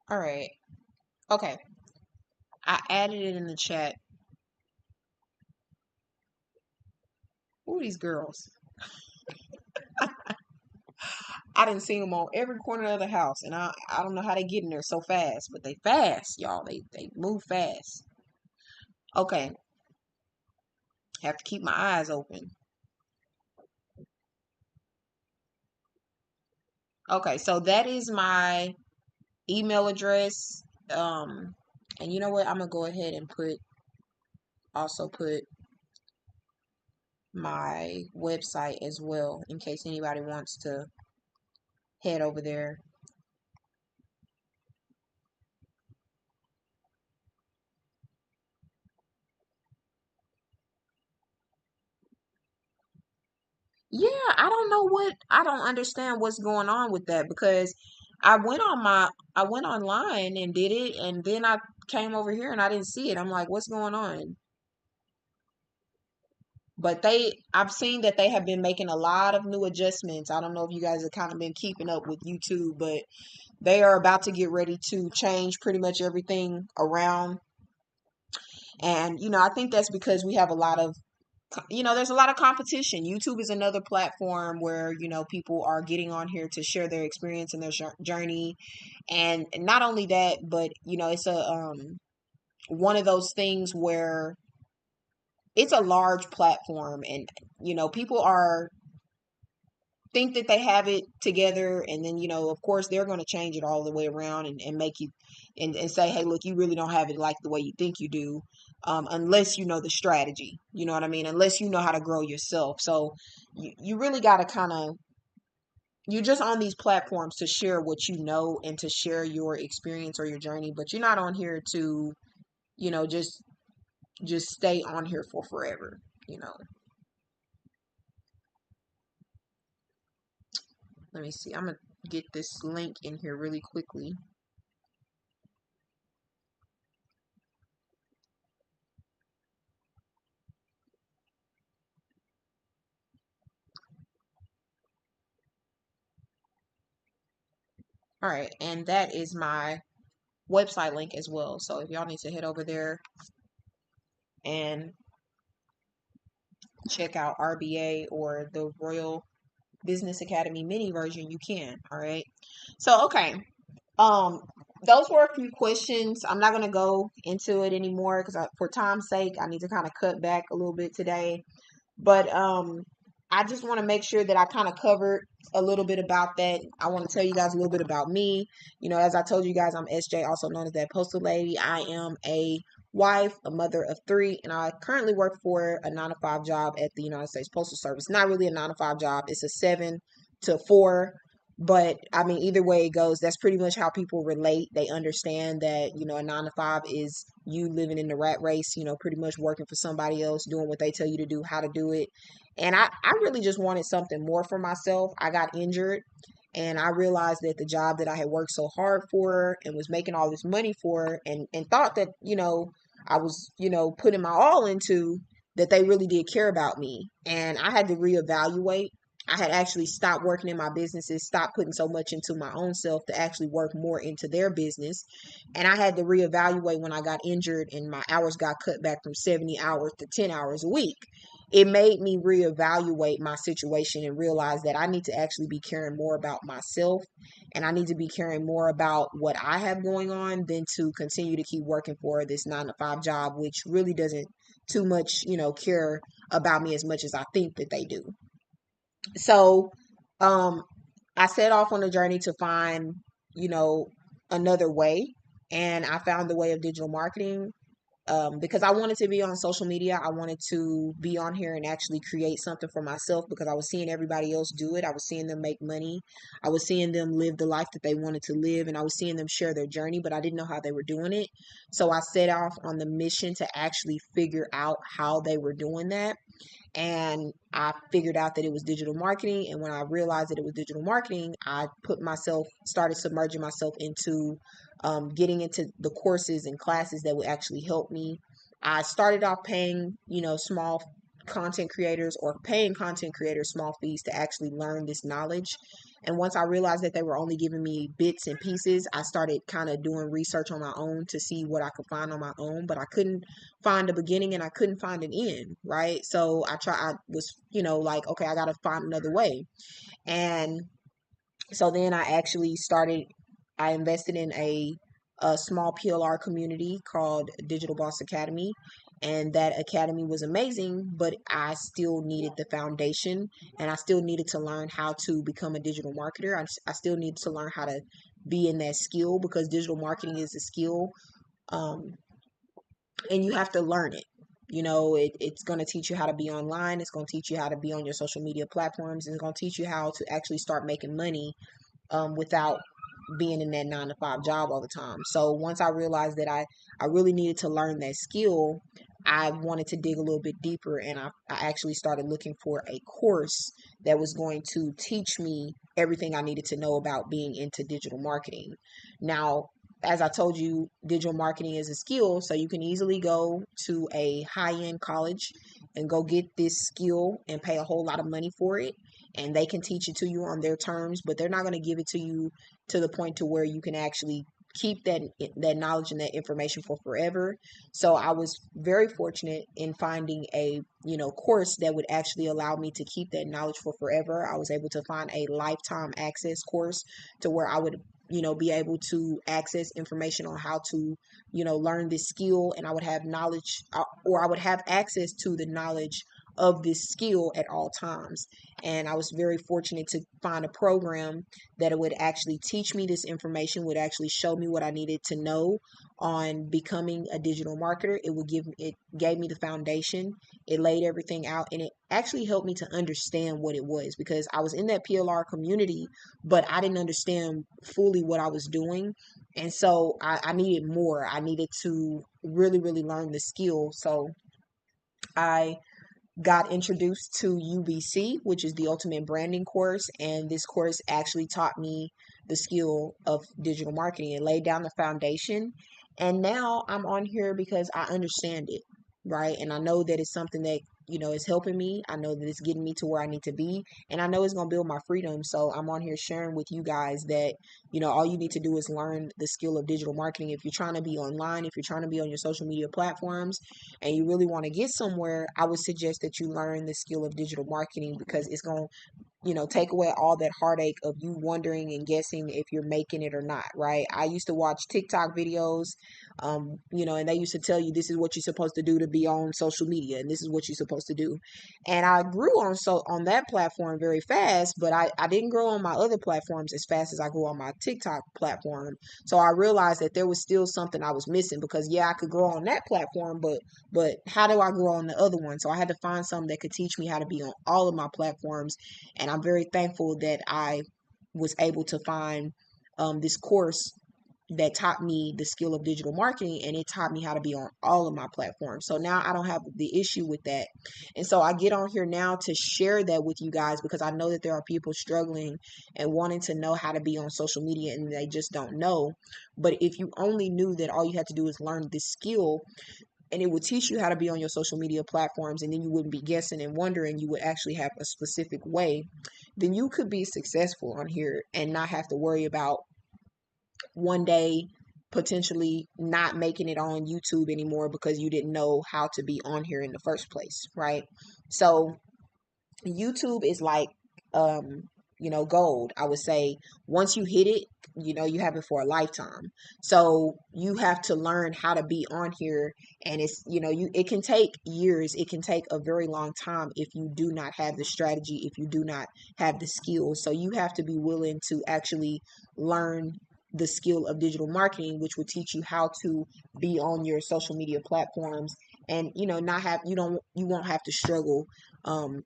All right. Okay. I added it in the chat. Who are these girls? I didn't see them on every corner of the house, and I don't know how they get in there so fast, but they fast, y'all. They move fast. Okay, have to keep my eyes open. Okay, so that is my email address. And you know what? I'm gonna go ahead and put my website as well in case anybody wants to head over there. Yeah, I don't understand what's going on with that because I went online and did it and then I came over here and I didn't see it. I'm like, what's going on? But I've seen that they have been making a lot of new adjustments. I don't know if you guys have kind of been keeping up with YouTube, but they are about to get ready to change pretty much everything around. And, I think that's because we have a lot of, there's a lot of competition. YouTube is another platform where, people are getting on here to share their experience and their journey. And not only that, but, it's one of those things where it's a large platform and, people are think that they have it together and then of course they're going to change it all the way around and make you and say, hey, look, you really don't have it like the way you think you do, unless you know the strategy, you know what I mean, unless you know how to grow yourself. So you really got to kind of, you're just on these platforms to share what you know and to share your experience or your journey, but you're not on here to you know just stay on here for forever, you know. Let me see, I'm gonna get this link in here really quickly. All right, and that is my website link as well. So if y'all need to head over there and check out RBA or the Royal Business Academy mini version, you can. All right. So okay. Um, those were a few questions. I'm not gonna go into it anymore because for time's sake, I need to kind of cut back a little bit today. But I just want to make sure that I kind of covered a little bit about that. I want to tell you guys a little bit about me. You know, as I told you guys, I'm SJ, also known as that postal lady. I am a wife, a mother of three, and I currently work for a 9 to 5 job at the United States Postal Service. Not really a 9 to 5 job, it's a 7 to 4. But I mean, either way it goes, that's pretty much how people relate. They understand that, you know, a 9 to 5 is you living in the rat race, you know, pretty much working for somebody else, doing what they tell you to do, how to do it. And I really just wanted something more for myself. I got injured and I realized that the job that I had worked so hard for and was making all this money for and thought that, you know, I was, you know, putting my all into, that they really did care about me. And I had to reevaluate. I had actually stopped working in my businesses, stopped putting so much into my own self to actually work more into their business. And I had to reevaluate when I got injured and my hours got cut back from 70 hours to 10 hours a week. It made me reevaluate my situation and realize that I need to actually be caring more about myself and I need to be caring more about what I have going on than to continue to keep working for this 9 to 5 job, which really doesn't too much, you know, care about me as much as I think that they do. So, um, I set off on a journey to find, you know, another way, and I found the way of digital marketing, because I wanted to be on social media. I wanted to be on here and actually create something for myself because I was seeing everybody else do it. I was seeing them make money. I was seeing them live the life that they wanted to live, and I was seeing them share their journey, but I didn't know how they were doing it. So I set off on the mission to actually figure out how they were doing that. And I figured out that it was digital marketing. And when I realized that it was digital marketing, I started submerging myself into getting into the courses and classes that would actually help me. I started off paying, you know, small content creators or paying content creators small fees to actually learn this knowledge. And once I realized that they were only giving me bits and pieces, I started kind of doing research on my own to see what I could find on my own, but I couldn't find a beginning and I couldn't find an end, right? So I was, you know, like, okay, I got to find another way. And so then I invested in a small PLR community called Digital Boss Academy. And that academy was amazing, but I still needed the foundation and I still needed to learn how to become a digital marketer. I still needed to learn how to be in that skill because digital marketing is a skill. Um, and you have to learn it. You know, it's going to teach you how to be online. It's going to teach you how to be on your social media platforms. It's going to teach you how to actually start making money without being in that 9 to 5 job all the time. So once I realized that I really needed to learn that skill, I wanted to dig a little bit deeper and I actually started looking for a course that was going to teach me everything I needed to know about being into digital marketing. Now, as I told you, digital marketing is a skill, so you can easily go to a high-end college and go get this skill and pay a whole lot of money for it and they can teach it to you on their terms, but they're not going to give it to you to the point to where you can actually keep that knowledge and that information for forever. So I was very fortunate in finding a, you know, course that would actually allow me to keep that knowledge for forever. I was able to find a lifetime access course to where I would, you know, be able to access information on how to, you know, learn this skill and I would have knowledge or I would have access to the knowledge of this skill at all times. And I was very fortunate to find a program that it would actually teach me this information, would actually show me what I needed to know on becoming a digital marketer. It gave me the foundation. It laid everything out and it actually helped me to understand what it was because I was in that PLR community, but I didn't understand fully what I was doing. And so I needed more. I needed to really, really learn the skill. So I got introduced to UBC, which is the Ultimate Branding course. And this course actually taught me the skill of digital marketing. It laid down the foundation. And now I'm on here because I understand it, right? And I know that it's something that, you know, is helping me. I know that it's getting me to where I need to be. And I know it's going to build my freedom. So I'm on here sharing with you guys that, you know, all you need to do is learn the skill of digital marketing. If you're trying to be online, if you're trying to be on your social media platforms, and you really want to get somewhere, I would suggest that you learn the skill of digital marketing because it's going to take away all that heartache of you wondering and guessing if you're making it or not, right? I used to watch TikTok videos, and they used to tell you this is what you're supposed to do to be on social media, and this is what you're supposed to do. And I grew on that platform very fast, but I didn't grow on my other platforms as fast as I grew on my TikTok platform. So I realized that there was still something I was missing, because yeah, I could grow on that platform, but how do I grow on the other one? So I had to find something that could teach me how to be on all of my platforms. And I'm very thankful that I was able to find this course that taught me the skill of digital marketing, and it taught me how to be on all of my platforms. So now I don't have the issue with that. And so I get on here now to share that with you guys, because I know that there are people struggling and wanting to know how to be on social media and they just don't know. But if you only knew that all you had to do is learn this skill, and it would teach you how to be on your social media platforms, and then you wouldn't be guessing and wondering, you would actually have a specific way, then you could be successful on here and not have to worry about one day potentially not making it on YouTube anymore because you didn't know how to be on here in the first place, right? So YouTube is like, gold. I would say once you hit it, you have it for a lifetime. So you have to learn how to be on here, and it can take years. It can take a very long time if you do not have the strategy, if you do not have the skills. So you have to be willing to actually learn the skill of digital marketing, which will teach you how to be on your social media platforms, and not have you won't have to struggle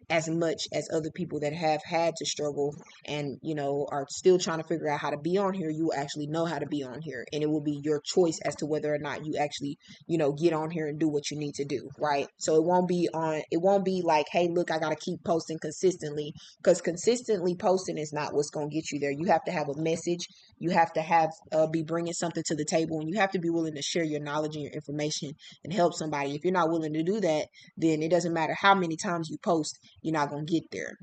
as much as other people that have had to struggle and are still trying to figure out how to be on here. You will actually know how to be on here, and it will be your choice as to whether or not you actually get on here and do what you need to do, right? So it won't be like, hey, look, I got to keep posting consistently, because consistently posting is not what's going to get you there. You have to have a message. You have to have be bringing something to the table, and you have to be willing to share your knowledge and your information and help somebody. If you're not willing to do that, then it doesn't matter how many times you post, you're not going to get there.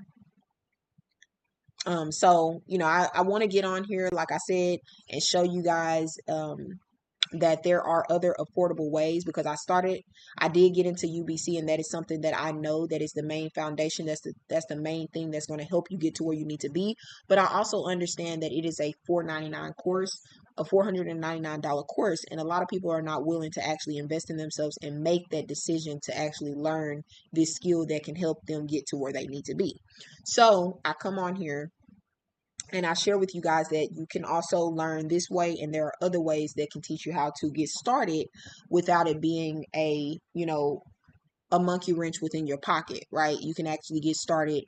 So I want to get on here, like I said, and show you guys that there are other affordable ways, because I did get into UBC, and that is something that I know that is the main foundation. That's the main thing that's going to help you get to where you need to be. But I also understand that it is a $499 course, and a lot of people are not willing to actually invest in themselves and make that decision to actually learn this skill that can help them get to where they need to be. So I come on here and I share with you guys that you can also learn this way, and there are other ways that can teach you how to get started without it being a monkey wrench within your pocket, right? You can actually get started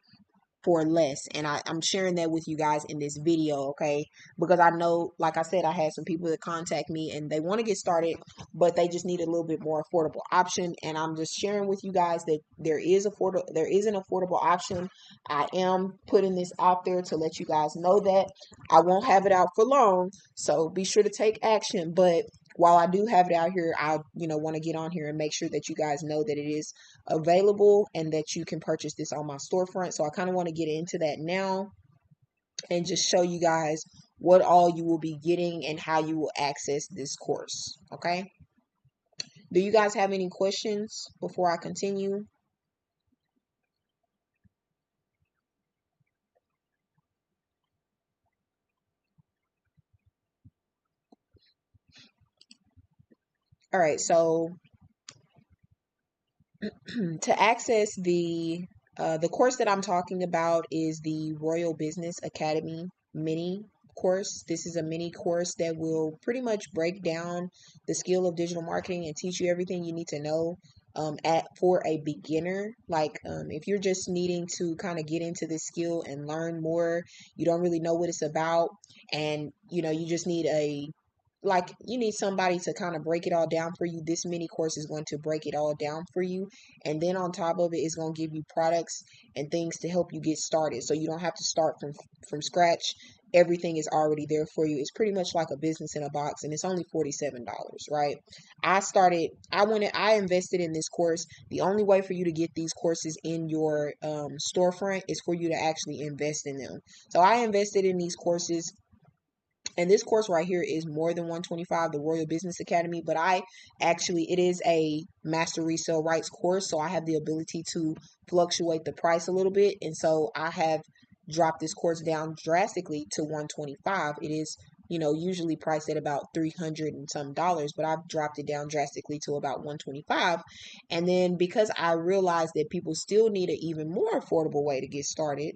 for less. And I'm sharing that with you guys in this video, okay? Because I know, like I said, I had some people that contact me and they want to get started, but they just need a little bit more affordable option. And I'm just sharing with you guys that there is an affordable option. I am putting this out there to let you guys know that I won't have it out for long. So be sure to take action. But while I do have it out here, I want to get on here and make sure that you guys know that it is available and that you can purchase this on my storefront. So I kind of want to get into that now and just show you guys what all you will be getting and how you will access this course. Okay. Do you guys have any questions before I continue? All right. So to access the course that I'm talking about is the Royal Business Academy mini course. This is a mini course that will pretty much break down the skill of digital marketing and teach you everything you need to know at for a beginner. Like if you're just needing to kind of get into this skill and learn more, you don't really know what it's about, and you just need you need somebody to kind of break it all down for you. This mini course is going to break it all down for you, and then on top of it, it's going to give you products and things to help you get started, so you don't have to start from scratch. Everything is already there for you. It's pretty much like a business in a box, and it's only $47, right? I invested in this course. The only way for you to get these courses in your storefront is for you to actually invest in them. So I invested in these courses, and this course right here is more than 125, the Royal Business Academy, but it is a master resale rights course, so I have the ability to fluctuate the price a little bit. And so I have dropped this course down drastically to 125. It is, usually priced at about 300 and some dollars, but I've dropped it down drastically to about 125. And then because I realized that people still need an even more affordable way to get started,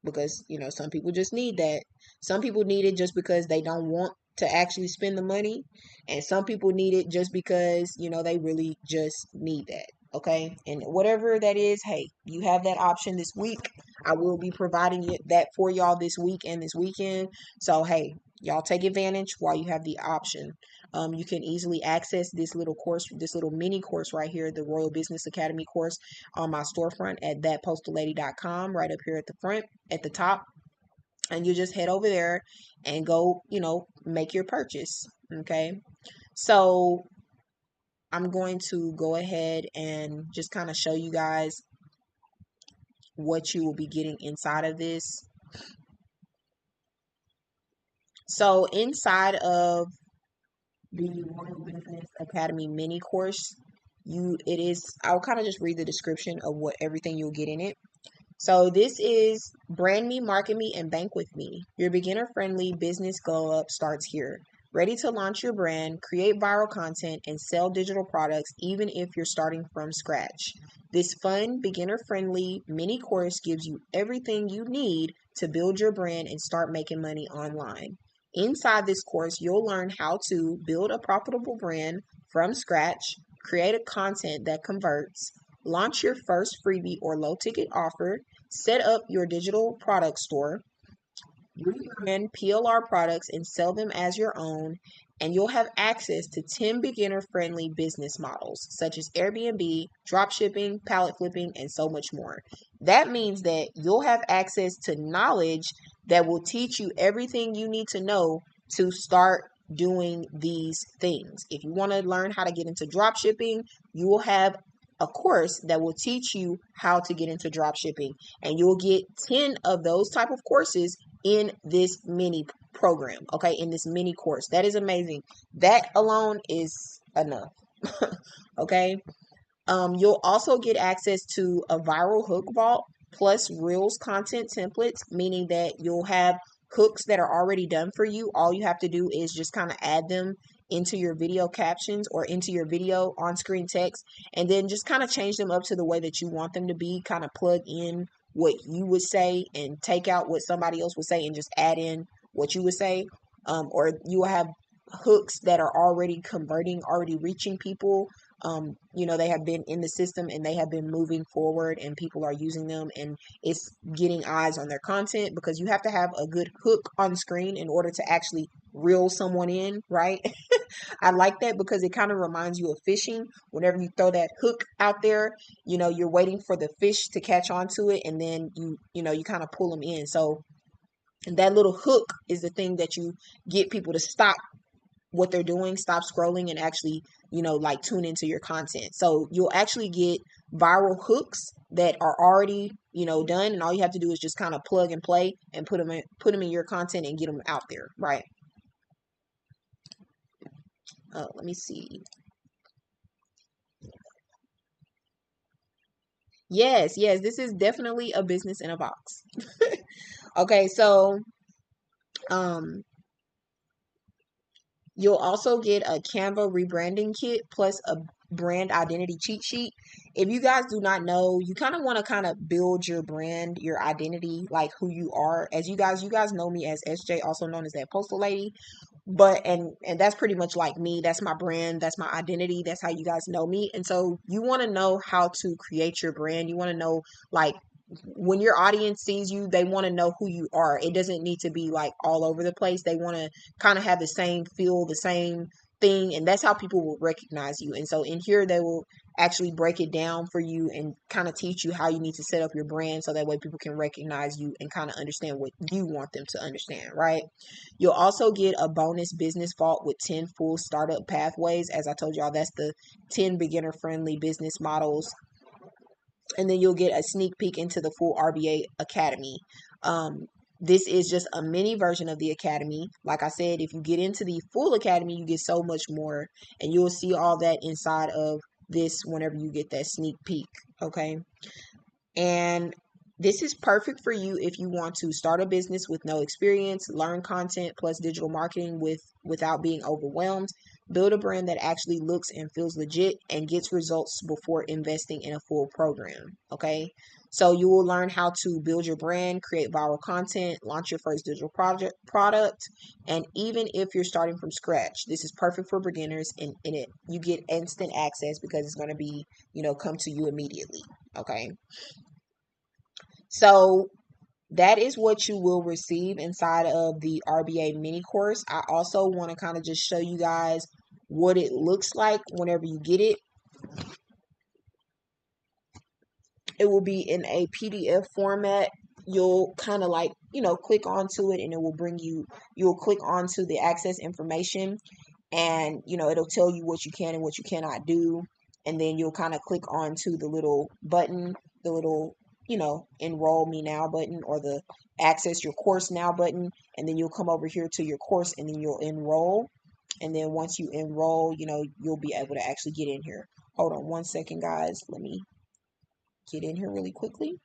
because, some people just need that. Some people need it just because they don't want to actually spend the money, and some people need it just because, they really just need that. Okay. And whatever that is, hey, you have that option this week. I will be providing that for y'all this week and this weekend. So, hey, y'all take advantage while you have the option. You can easily access this little course, this little mini course right here, the Royal Business Academy course, on my storefront at thatpostalady.com, right up here at the front, at the top. And you just head over there and go, make your purchase. Okay. So I'm going to go ahead and just kind of show you guys what you will be getting inside of this. So inside of the Royal Business Academy mini course, I'll kind of just read the description of what everything you'll get in it. So this is Brand Me, Market Me, and Bank with Me. Your beginner-friendly business glow up starts here. Ready to launch your brand, create viral content, and sell digital products even if you're starting from scratch. This fun, beginner-friendly mini course gives you everything you need to build your brand and start making money online. Inside this course, you'll learn how to build a profitable brand from scratch, create a content that converts, launch your first freebie or low ticket offer, set up your digital product store, rebrand PLR products and sell them as your own, and you'll have access to 10 beginner friendly business models such as Airbnb, dropshipping, pallet flipping, and so much more. That means that you'll have access to knowledge that will teach you everything you need to know to start doing these things. If you want to learn how to get into dropshipping, you will have a course that will teach you how to get into dropshipping, and you'll get 10 of those type of courses in this mini program, okay, in this mini course. That is amazing. That alone is enough. Okay. You'll also get access to a viral hook vault plus Reels content templates, meaning that you'll have hooks that are already done for you. All you have to do is just kind of add them into your video captions or into your video on screen text, and then just kind of change them up to the way that you want them to be, kind of plug in what you would say and take out what somebody else would say and just add in what you would say. Or you will have hooks that are already converting, already reaching people. They have been in the system and they have been moving forward and people are using them, and it's getting eyes on their content, because you have to have a good hook on screen in order to actually reel someone in, right? I like that because it kind of reminds you of fishing. Whenever you throw that hook out there, you're waiting for the fish to catch onto it, and then you kind of pull them in. So that little hook is the thing that you get people to stop what they're doing, stop scrolling, and actually, like tune into your content. So you'll actually get viral hooks that are already, done, and all you have to do is just kind of plug and play and put them in your content and get them out there, right? Let me see. Yes, yes, this is definitely a business in a box. Okay, so um you'll also get a Canva rebranding kit plus a brand identity cheat sheet. If you guys do not know, you kind of want to kind of build your brand, your identity, like who you are. As you guys know me as SJ, also known as that postal lady. But and that's pretty much like me. That's my brand, that's my identity, that's how you guys know me. And so you want to know how to create your brand. You want to know, like, when your audience sees you, they want to know who you are. It doesn't need to be like all over the place. They want to kind of have the same feel, the same thing, and that's how people will recognize you. And so in here, they will actually break it down for you and kind of teach you how you need to set up your brand so that way people can recognize you and kind of understand what you want them to understand, right? You'll also get a bonus business vault with 10 full startup pathways. As I told y'all, that's the 10 beginner friendly business models, and then you'll get a sneak peek into the full RBA Academy. This is just a mini version of the Academy. Like I said, if you get into the full Academy, you get so much more, and you'll see all that inside of this whenever you get that sneak peek. Okay. And This is perfect for you if you want to start a business with no experience, learn content plus digital marketing without being overwhelmed, build a brand that actually looks and feels legit and gets results before investing in a full program. Okay? So you will learn how to build your brand, create viral content, launch your first digital product, and even if you're starting from scratch, this is perfect for beginners and in it you get instant access because it's going to be, come to you immediately. Okay? So that is what you will receive inside of the RBA mini course. I also want to kind of just show you guys what it looks like whenever you get it. It will be in a PDF format. You'll kind of like, click onto it and it will bring you, you'll click onto the access information and, it'll tell you what you can and what you cannot do. And then you'll kind of click onto the little button, the little, enroll me now button or the access your course now button. And then you'll come over here to your course and then you'll enroll. And then once you enroll, you'll be able to actually get in here. Hold on one second, guys. Let me get in here really quickly.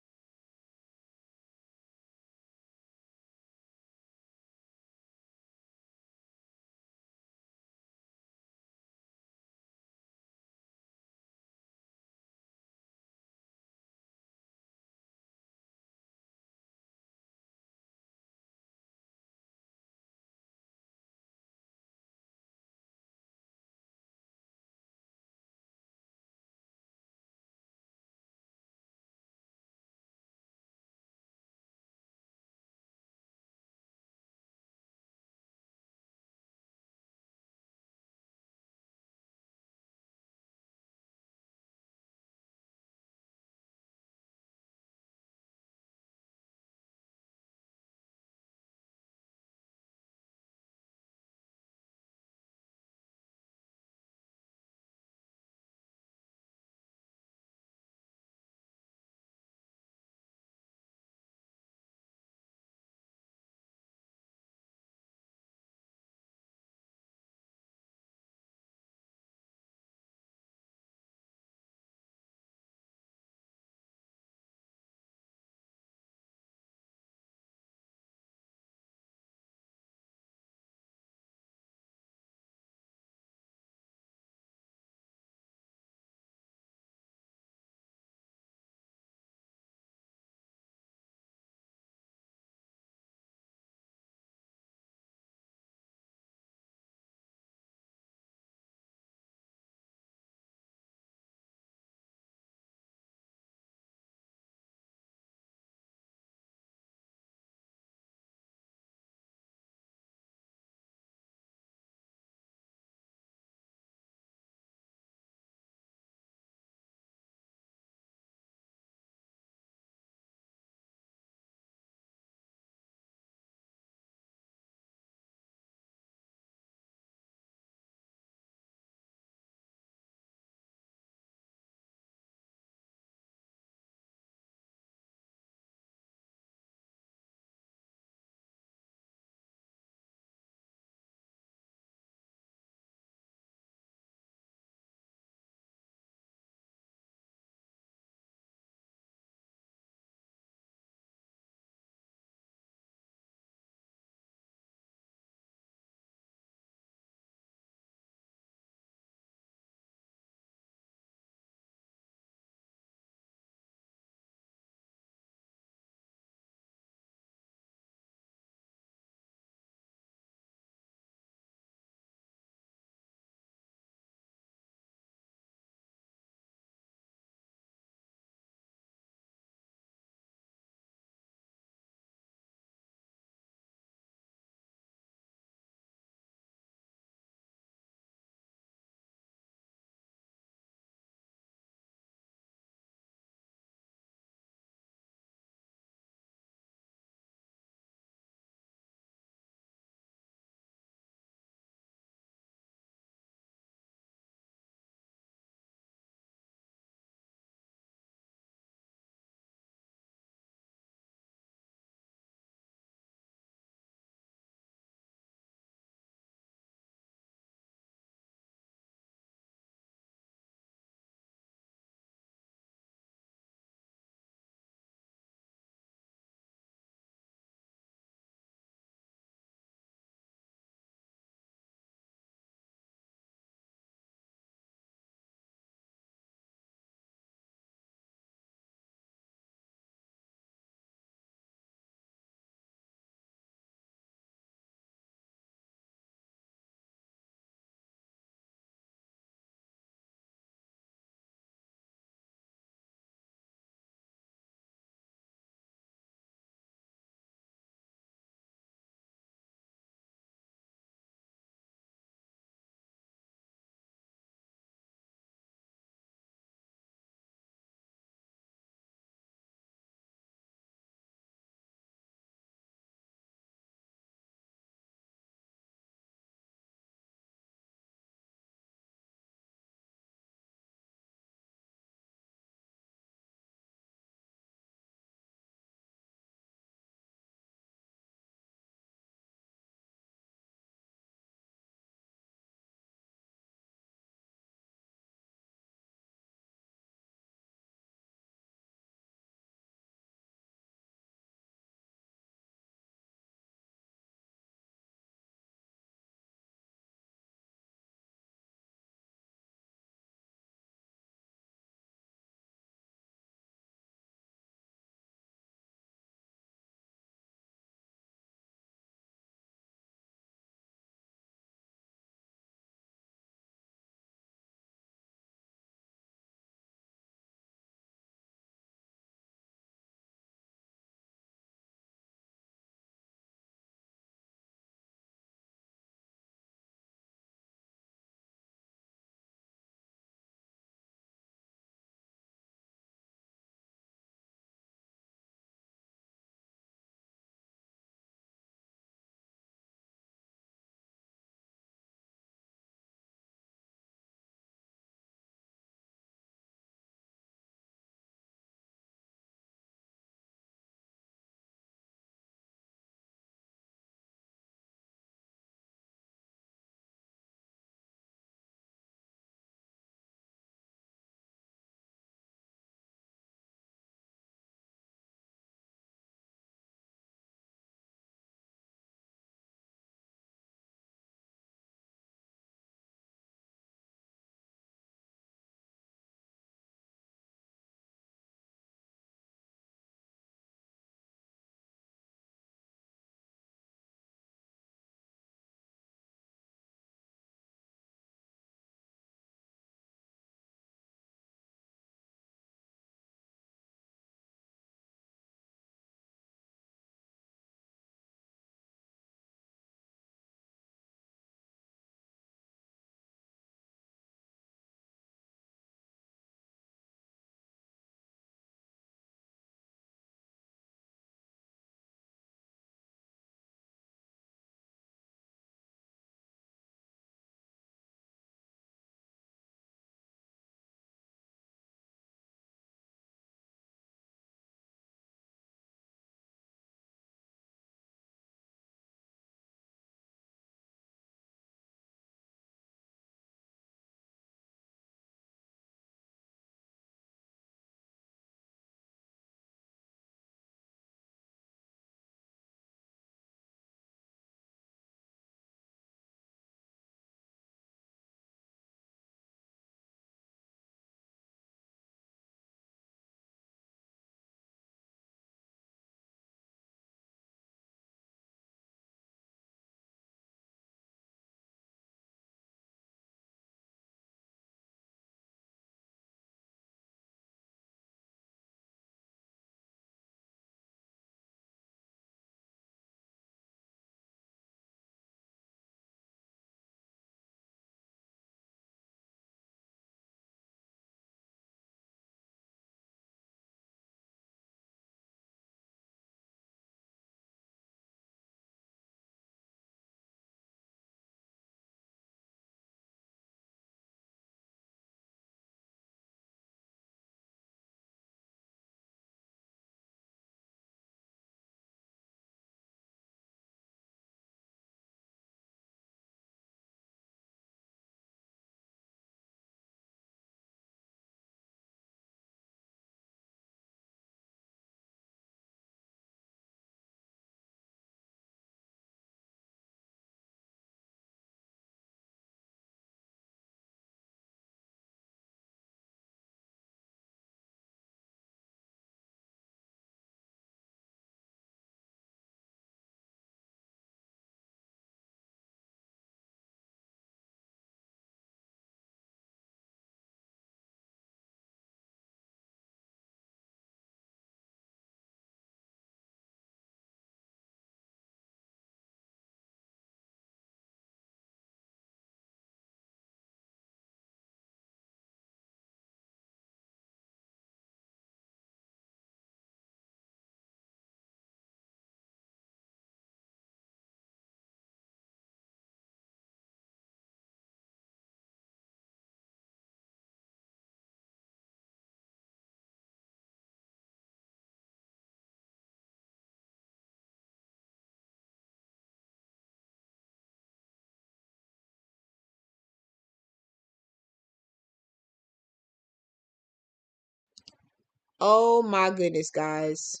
Oh my goodness, guys.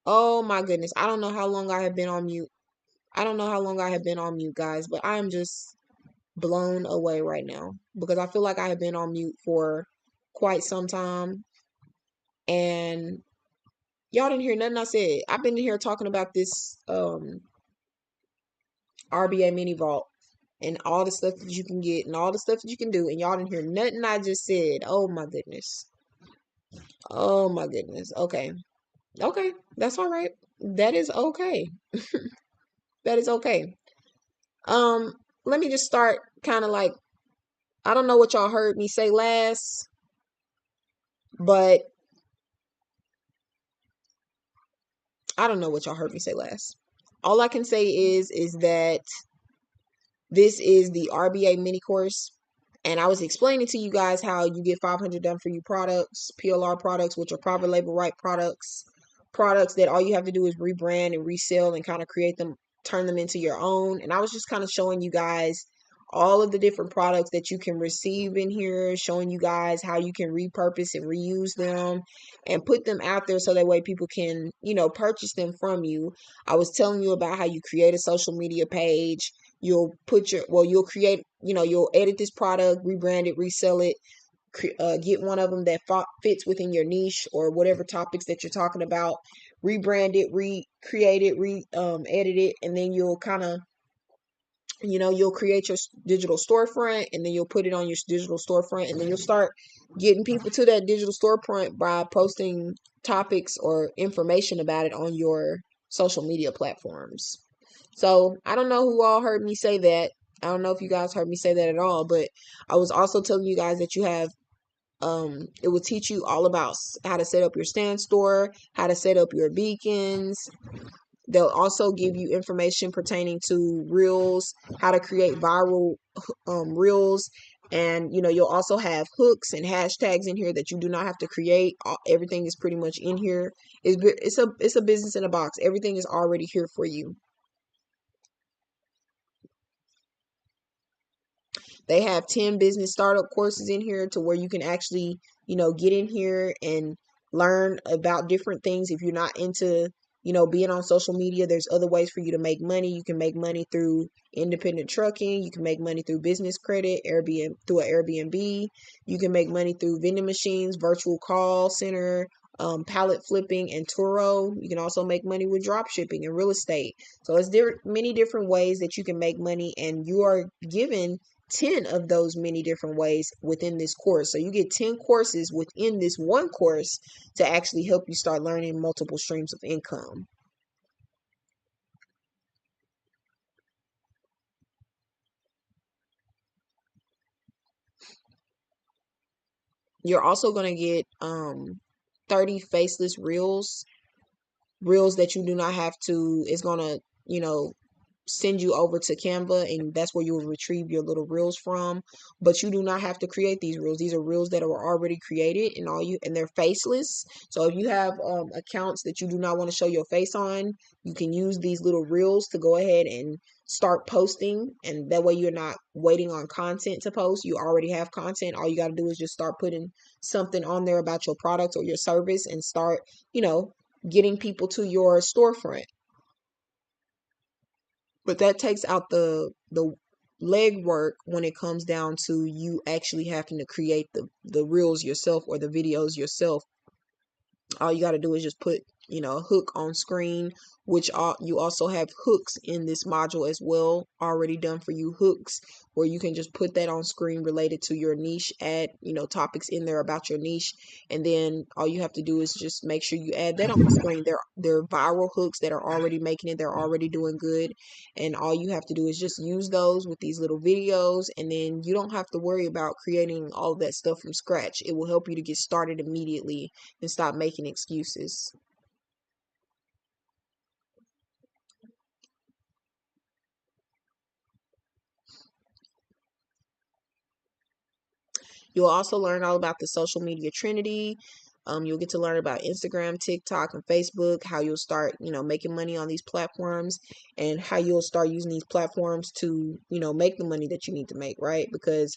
Oh my goodness. I don't know how long I have been on mute. I don't know how long I have been on mute, guys, but I'm just blown away right now because I feel like I have been on mute for quite some time and y'all didn't hear nothing I said. I've been in here talking about this RBA mini vault and all the stuff that you can get and all the stuff that you can do and y'all didn't hear nothing I just said. Oh my goodness. Oh my goodness. Okay. Okay. That's all right. That is okay. That is okay. Um, Let me just start kind of like I don't know what y'all heard me say last, but I don't know what y'all heard me say last. All I can say is that this is the RBA mini course. And I was explaining to you guys how you get 500 done for you products, PLR products, which are private label right products, products that all you have to do is rebrand and resell and kind of create them, turn them into your own. And I was just kind of showing you guys all of the different products that you can receive in here, showing you guys how you can repurpose and reuse them and put them out there so that way people can, purchase them from you. I was telling you about how you create a social media page. You'll create, you'll edit this product, rebrand it, resell it, get one of them that fits within your niche or whatever topics that you're talking about, rebrand it, recreate it, edit it, and then you'll kind of, you'll create your digital storefront and then you'll put it on your digital storefront and then you'll start getting people to that digital storefront by posting topics or information about it on your social media platforms. So I don't know who all heard me say that. I don't know if you guys heard me say that at all, but I was also telling you guys that you have it will teach you all about how to set up your stand store, how to set up your beacons. They'll also give you information pertaining to reels, how to create viral reels, and you'll also have hooks and hashtags in here that you do not have to create. Everything is pretty much in here. It's a business in a box. Everything is already here for you. They have 10 business startup courses in here to where you can actually, get in here and learn about different things. If you're not into, being on social media, there's other ways for you to make money. You can make money through independent trucking. You can make money through business credit, Airbnb, through an Airbnb. You can make money through vending machines, virtual call center, pallet flipping, and Turo. You can also make money with drop shipping and real estate. So it's many different ways that you can make money, and you are given 10 of those many different ways within this course. So you get 10 courses within this one course to actually help you start learning multiple streams of income. You're also going to get 30 faceless reels that you do not have to, it's going to, send you over to Canva, and that's where you'll retrieve your little reels from. But you do not have to create these reels. These are reels that are already created, and they're faceless. So if you have accounts that you do not want to show your face on, you can use these little reels to go ahead and start posting, and that way you're not waiting on content to post. You already have content. All you got to do is just start putting something on there about your product or your service and start, getting people to your storefront. But that takes out the legwork when it comes down to you actually having to create the reels yourself or the videos yourself. All you got to do is just put, a hook on screen, which you also have hooks in this module as well, already done for you, hooks where you can just put that on screen related to your niche, add, topics in there about your niche, and then all you have to do is just make sure you add that on the screen. They're viral hooks that are already making it, they're already doing good, and all you have to do is just use those with these little videos, and then you don't have to worry about creating all of that stuff from scratch. It will help you to get started immediately and stop making excuses. You'll also learn all about the social media trinity. You'll get to learn about Instagram, TikTok, and Facebook, how you'll start, making money on these platforms, and how you'll start using these platforms to, make the money that you need to make, right? Because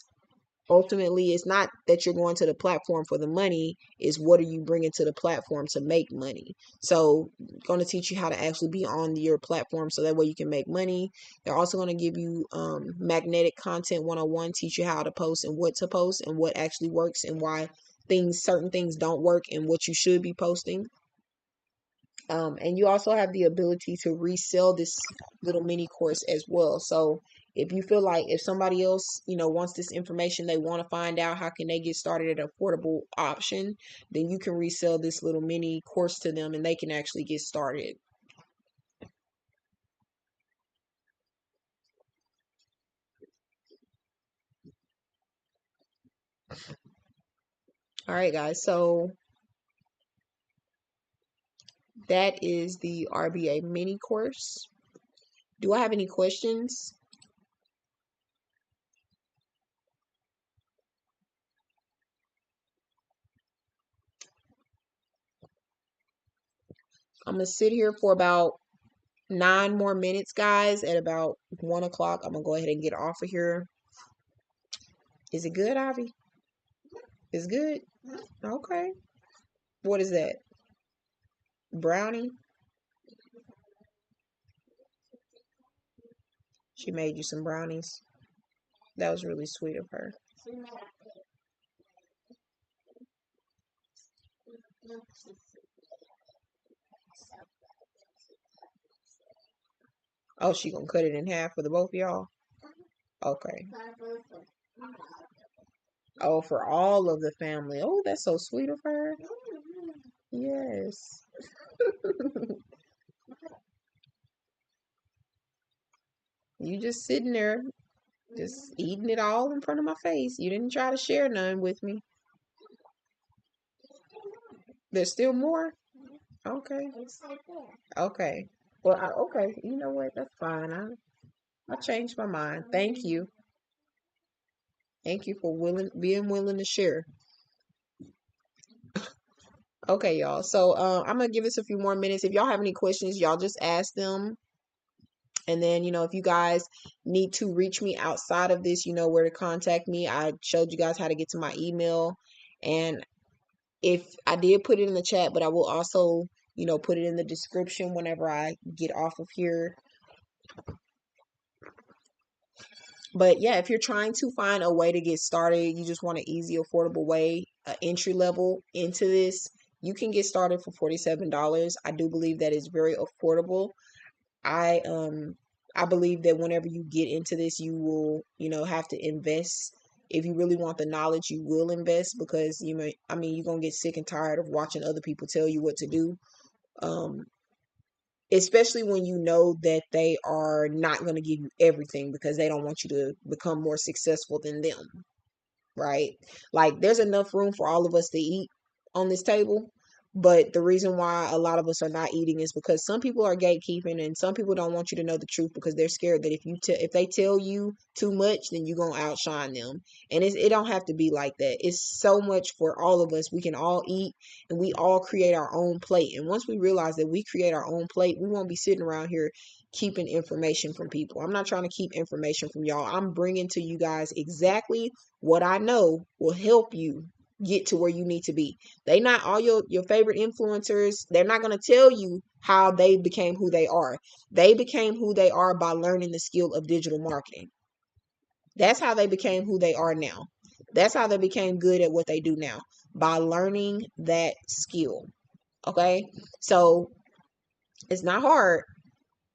Ultimately, it's not that you're going to the platform for the money, is what are you bringing to the platform to make money. So going to teach you how to actually be on your platform so that way you can make money. They're also going to give you magnetic content 101, teach you how to post and what to post and what actually works and why certain things don't work and what you should be posting. And you also have the ability to resell this little mini course as well. So if you feel like if somebody else, wants this information, they want to find out how can they get started at an affordable option, then you can resell this little mini course to them and they can actually get started. All right, guys. So that is the RBA mini course. Do I have any questions? I'm going to sit here for about 9 more minutes, guys. At about 1 o'clock, I'm going to go ahead and get off of here. Is it good, Ivy? It's good? Okay. What is that? Brownie? She made you some brownies. That was really sweet of her. Oh, she gonna cut it in half for the both of y'all? Okay. Oh, for all of the family. Oh, that's so sweet of her. Yes. You just sitting there, just eating it all in front of my face. You didn't try to share none with me. There's still more? Okay. Okay. Well, okay. You know what? That's fine. I changed my mind. Thank you. Thank you for being willing to share. Okay, y'all. So I'm gonna give this a few more minutes. If y'all have any questions, y'all just ask them. And then, if you guys need to reach me outside of this, you know where to contact me. I showed you guys how to get to my email. And if I did put it in the chat, but I will also, put it in the description whenever I get off of here. But yeah, if you're trying to find a way to get started, you just want an easy, affordable way, entry level into this, you can get started for $47. I do believe that is very affordable. I I believe that whenever you get into this, you will, have to invest. If you really want the knowledge, you will invest because you're gonna get sick and tired of watching other people tell you what to do. Um, Especially when you know that they are not going to give you everything because they don't want you to become more successful than them, right? Like there's enough room for all of us to eat on this table. But the reason why a lot of us are not eating is because some people are gatekeeping and some people don't want you to know the truth because they're scared that if they tell you too much, then you're going to outshine them. And it don't have to be like that. It's so much for all of us. We can all eat and we all create our own plate. And once we realize that we create our own plate, we won't be sitting around here keeping information from people. I'm not trying to keep information from y'all. I'm bringing to you guys exactly what I know will help you get to where you need to be. They not all your favorite influencers, they're not going to tell you how they became who they are. They became who they are by learning the skill of digital marketing. That's how they became who they are now. That's how they became good at what they do now, by learning that skill. Okay? So, it's not hard.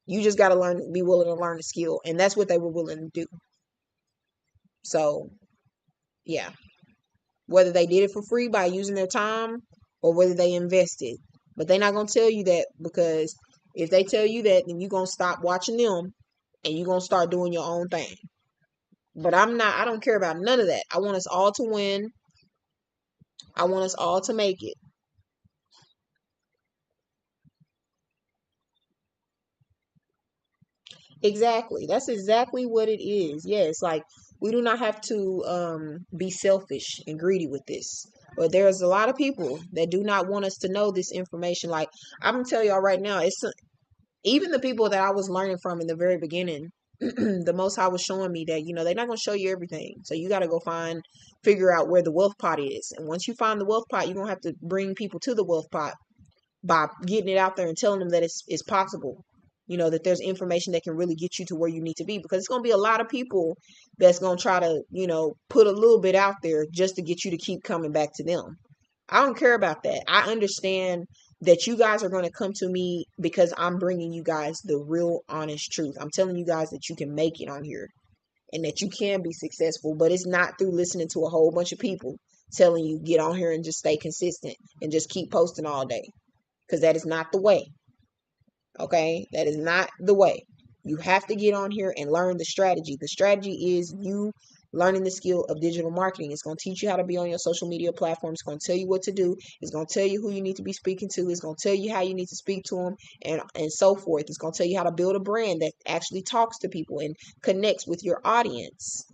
You just got to be willing to learn the skill, and that's what they were willing to do. So, yeah. Whether they did it for free by using their time or whether they invested. But they're not going to tell you that because if they tell you that, then you're going to stop watching them and you're going to start doing your own thing. But I don't care about none of that. I want us all to win. I want us all to make it. Exactly. That's exactly what it is. Yes, like we do not have to be selfish and greedy with this. But there's a lot of people that do not want us to know this information. Like I'm gonna tell y'all right now, it's even the people that I was learning from in the very beginning. the Most High was showing me that, they're not going to show you everything. So you got to go figure out where the wealth pot is. And once you find the wealth pot, you're going to have to bring people to the wealth pot by getting it out there and telling them that it's possible. That there's information that can really get you to where you need to be, because it's going to be a lot of people that's going to try to, put a little bit out there just to get you to keep coming back to them. I don't care about that. I understand that you guys are going to come to me because I'm bringing you guys the real honest truth. I'm telling you guys that you can make it on here and that you can be successful, but it's not through listening to a whole bunch of people telling you get on here and just stay consistent and just keep posting all day, because that is not the way. Okay? That is not the way. You have to get on here and learn the strategy. The strategy is you learning the skill of digital marketing. It's going to teach you how to be on your social media platform. It's going to tell you what to do. It's going to tell you who you need to be speaking to. It's going to tell you how you need to speak to them, and so forth. It's going to tell you how to build a brand that actually talks to people and connects with your audience.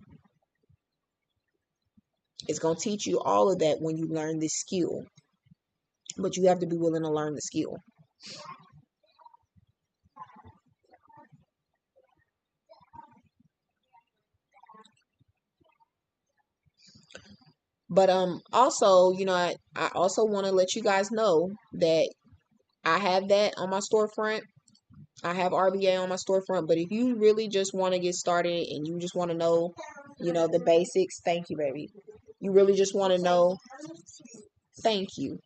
It's going to teach you all of that when you learn this skill. But you have to be willing to learn the skill. But also, I also want to let you guys know that I have that on my storefront. I have RBA on my storefront. But if you really just want to get started and you just want to know, the basics, thank you, baby. You really just want to know, thank you.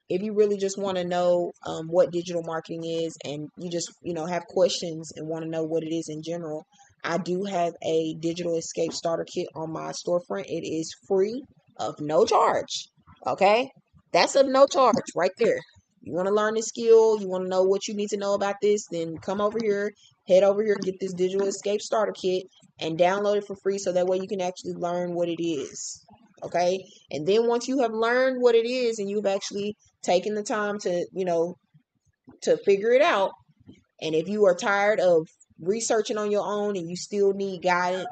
If you really just want to know what digital marketing is, and you just, have questions and want to know what it is in general, I do have a digital escape starter kit on my storefront. It is free, of no charge. Okay? That's of no charge right there. You want to learn this skill, you want to know what you need to know about this, then come over here, head over here, get this digital escape starter kit and download it for free, so that way you can actually learn what it is. Okay? And then once you have learned what it is and you've actually taken the time to, to figure it out, and if you are tired of researching on your own and you still need guidance,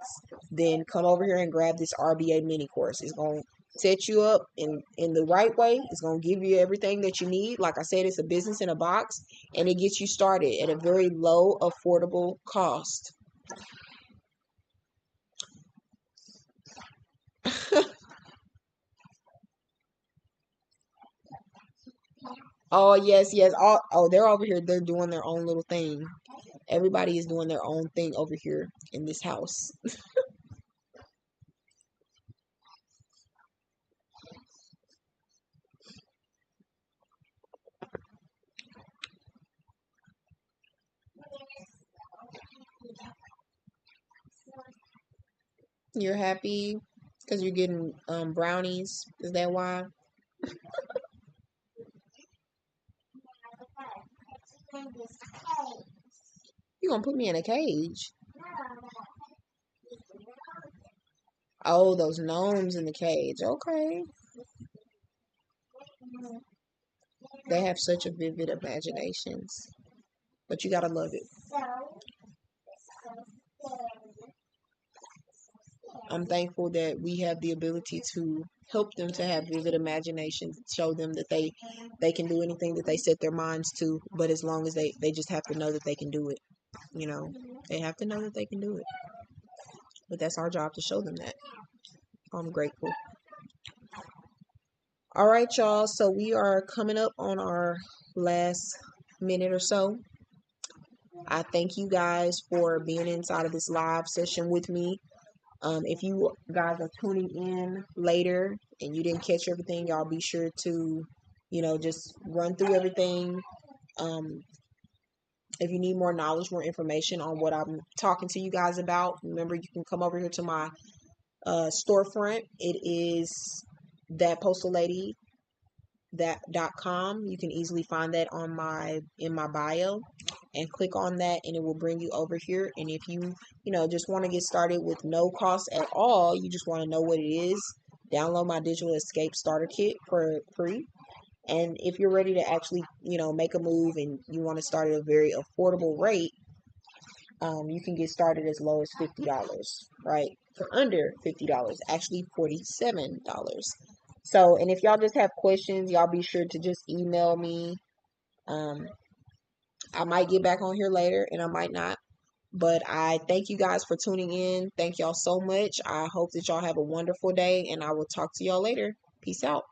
then come over here and grab this RBA mini course. It's going to set you up in the right way. It's going to give you everything that you need. Like I said, it's a business in a box, and it gets you started at a very low, affordable cost. Oh, yes, yes. They're over here. They're doing their own little thing. Everybody is doing their own thing over here in this house. You're happy because you're getting brownies. Is that why? You gonna put me in a cage? Oh, those gnomes in the cage. Okay. They have such a vivid imaginations. But you gotta love it. I'm thankful that we have the ability to help them to have vivid imaginations, show them that they can do anything that they set their minds to, but as long as they just have to know that they can do it. They have to know that they can do it. But that's our job to show them that. I'm grateful. All right, y'all. So we are coming up on our last minute or so. I thank you guys for being inside of this live session with me. If you guys are tuning in later and you didn't catch everything, y'all be sure to, just run through everything. Um, if you need more knowledge, more information on what I'm talking to you guys about, remember you can come over here to my storefront. It is that postal lady that.com. You can easily find that on in my bio, and click on that and it will bring you over here. And if you just want to get started with no cost at all, you just want to know what it is, download my digital escape starter kit for free. And if you're ready to actually make a move and you want to start at a very affordable rate, you can get started as low as $50, right? For under $50, actually $47. So, and if y'all just have questions, y'all be sure to just email me. Um, I might get back on here later and I might not. But I thank you guys for tuning in. Thank y'all so much. I hope that y'all have a wonderful day and I will talk to y'all later. Peace out.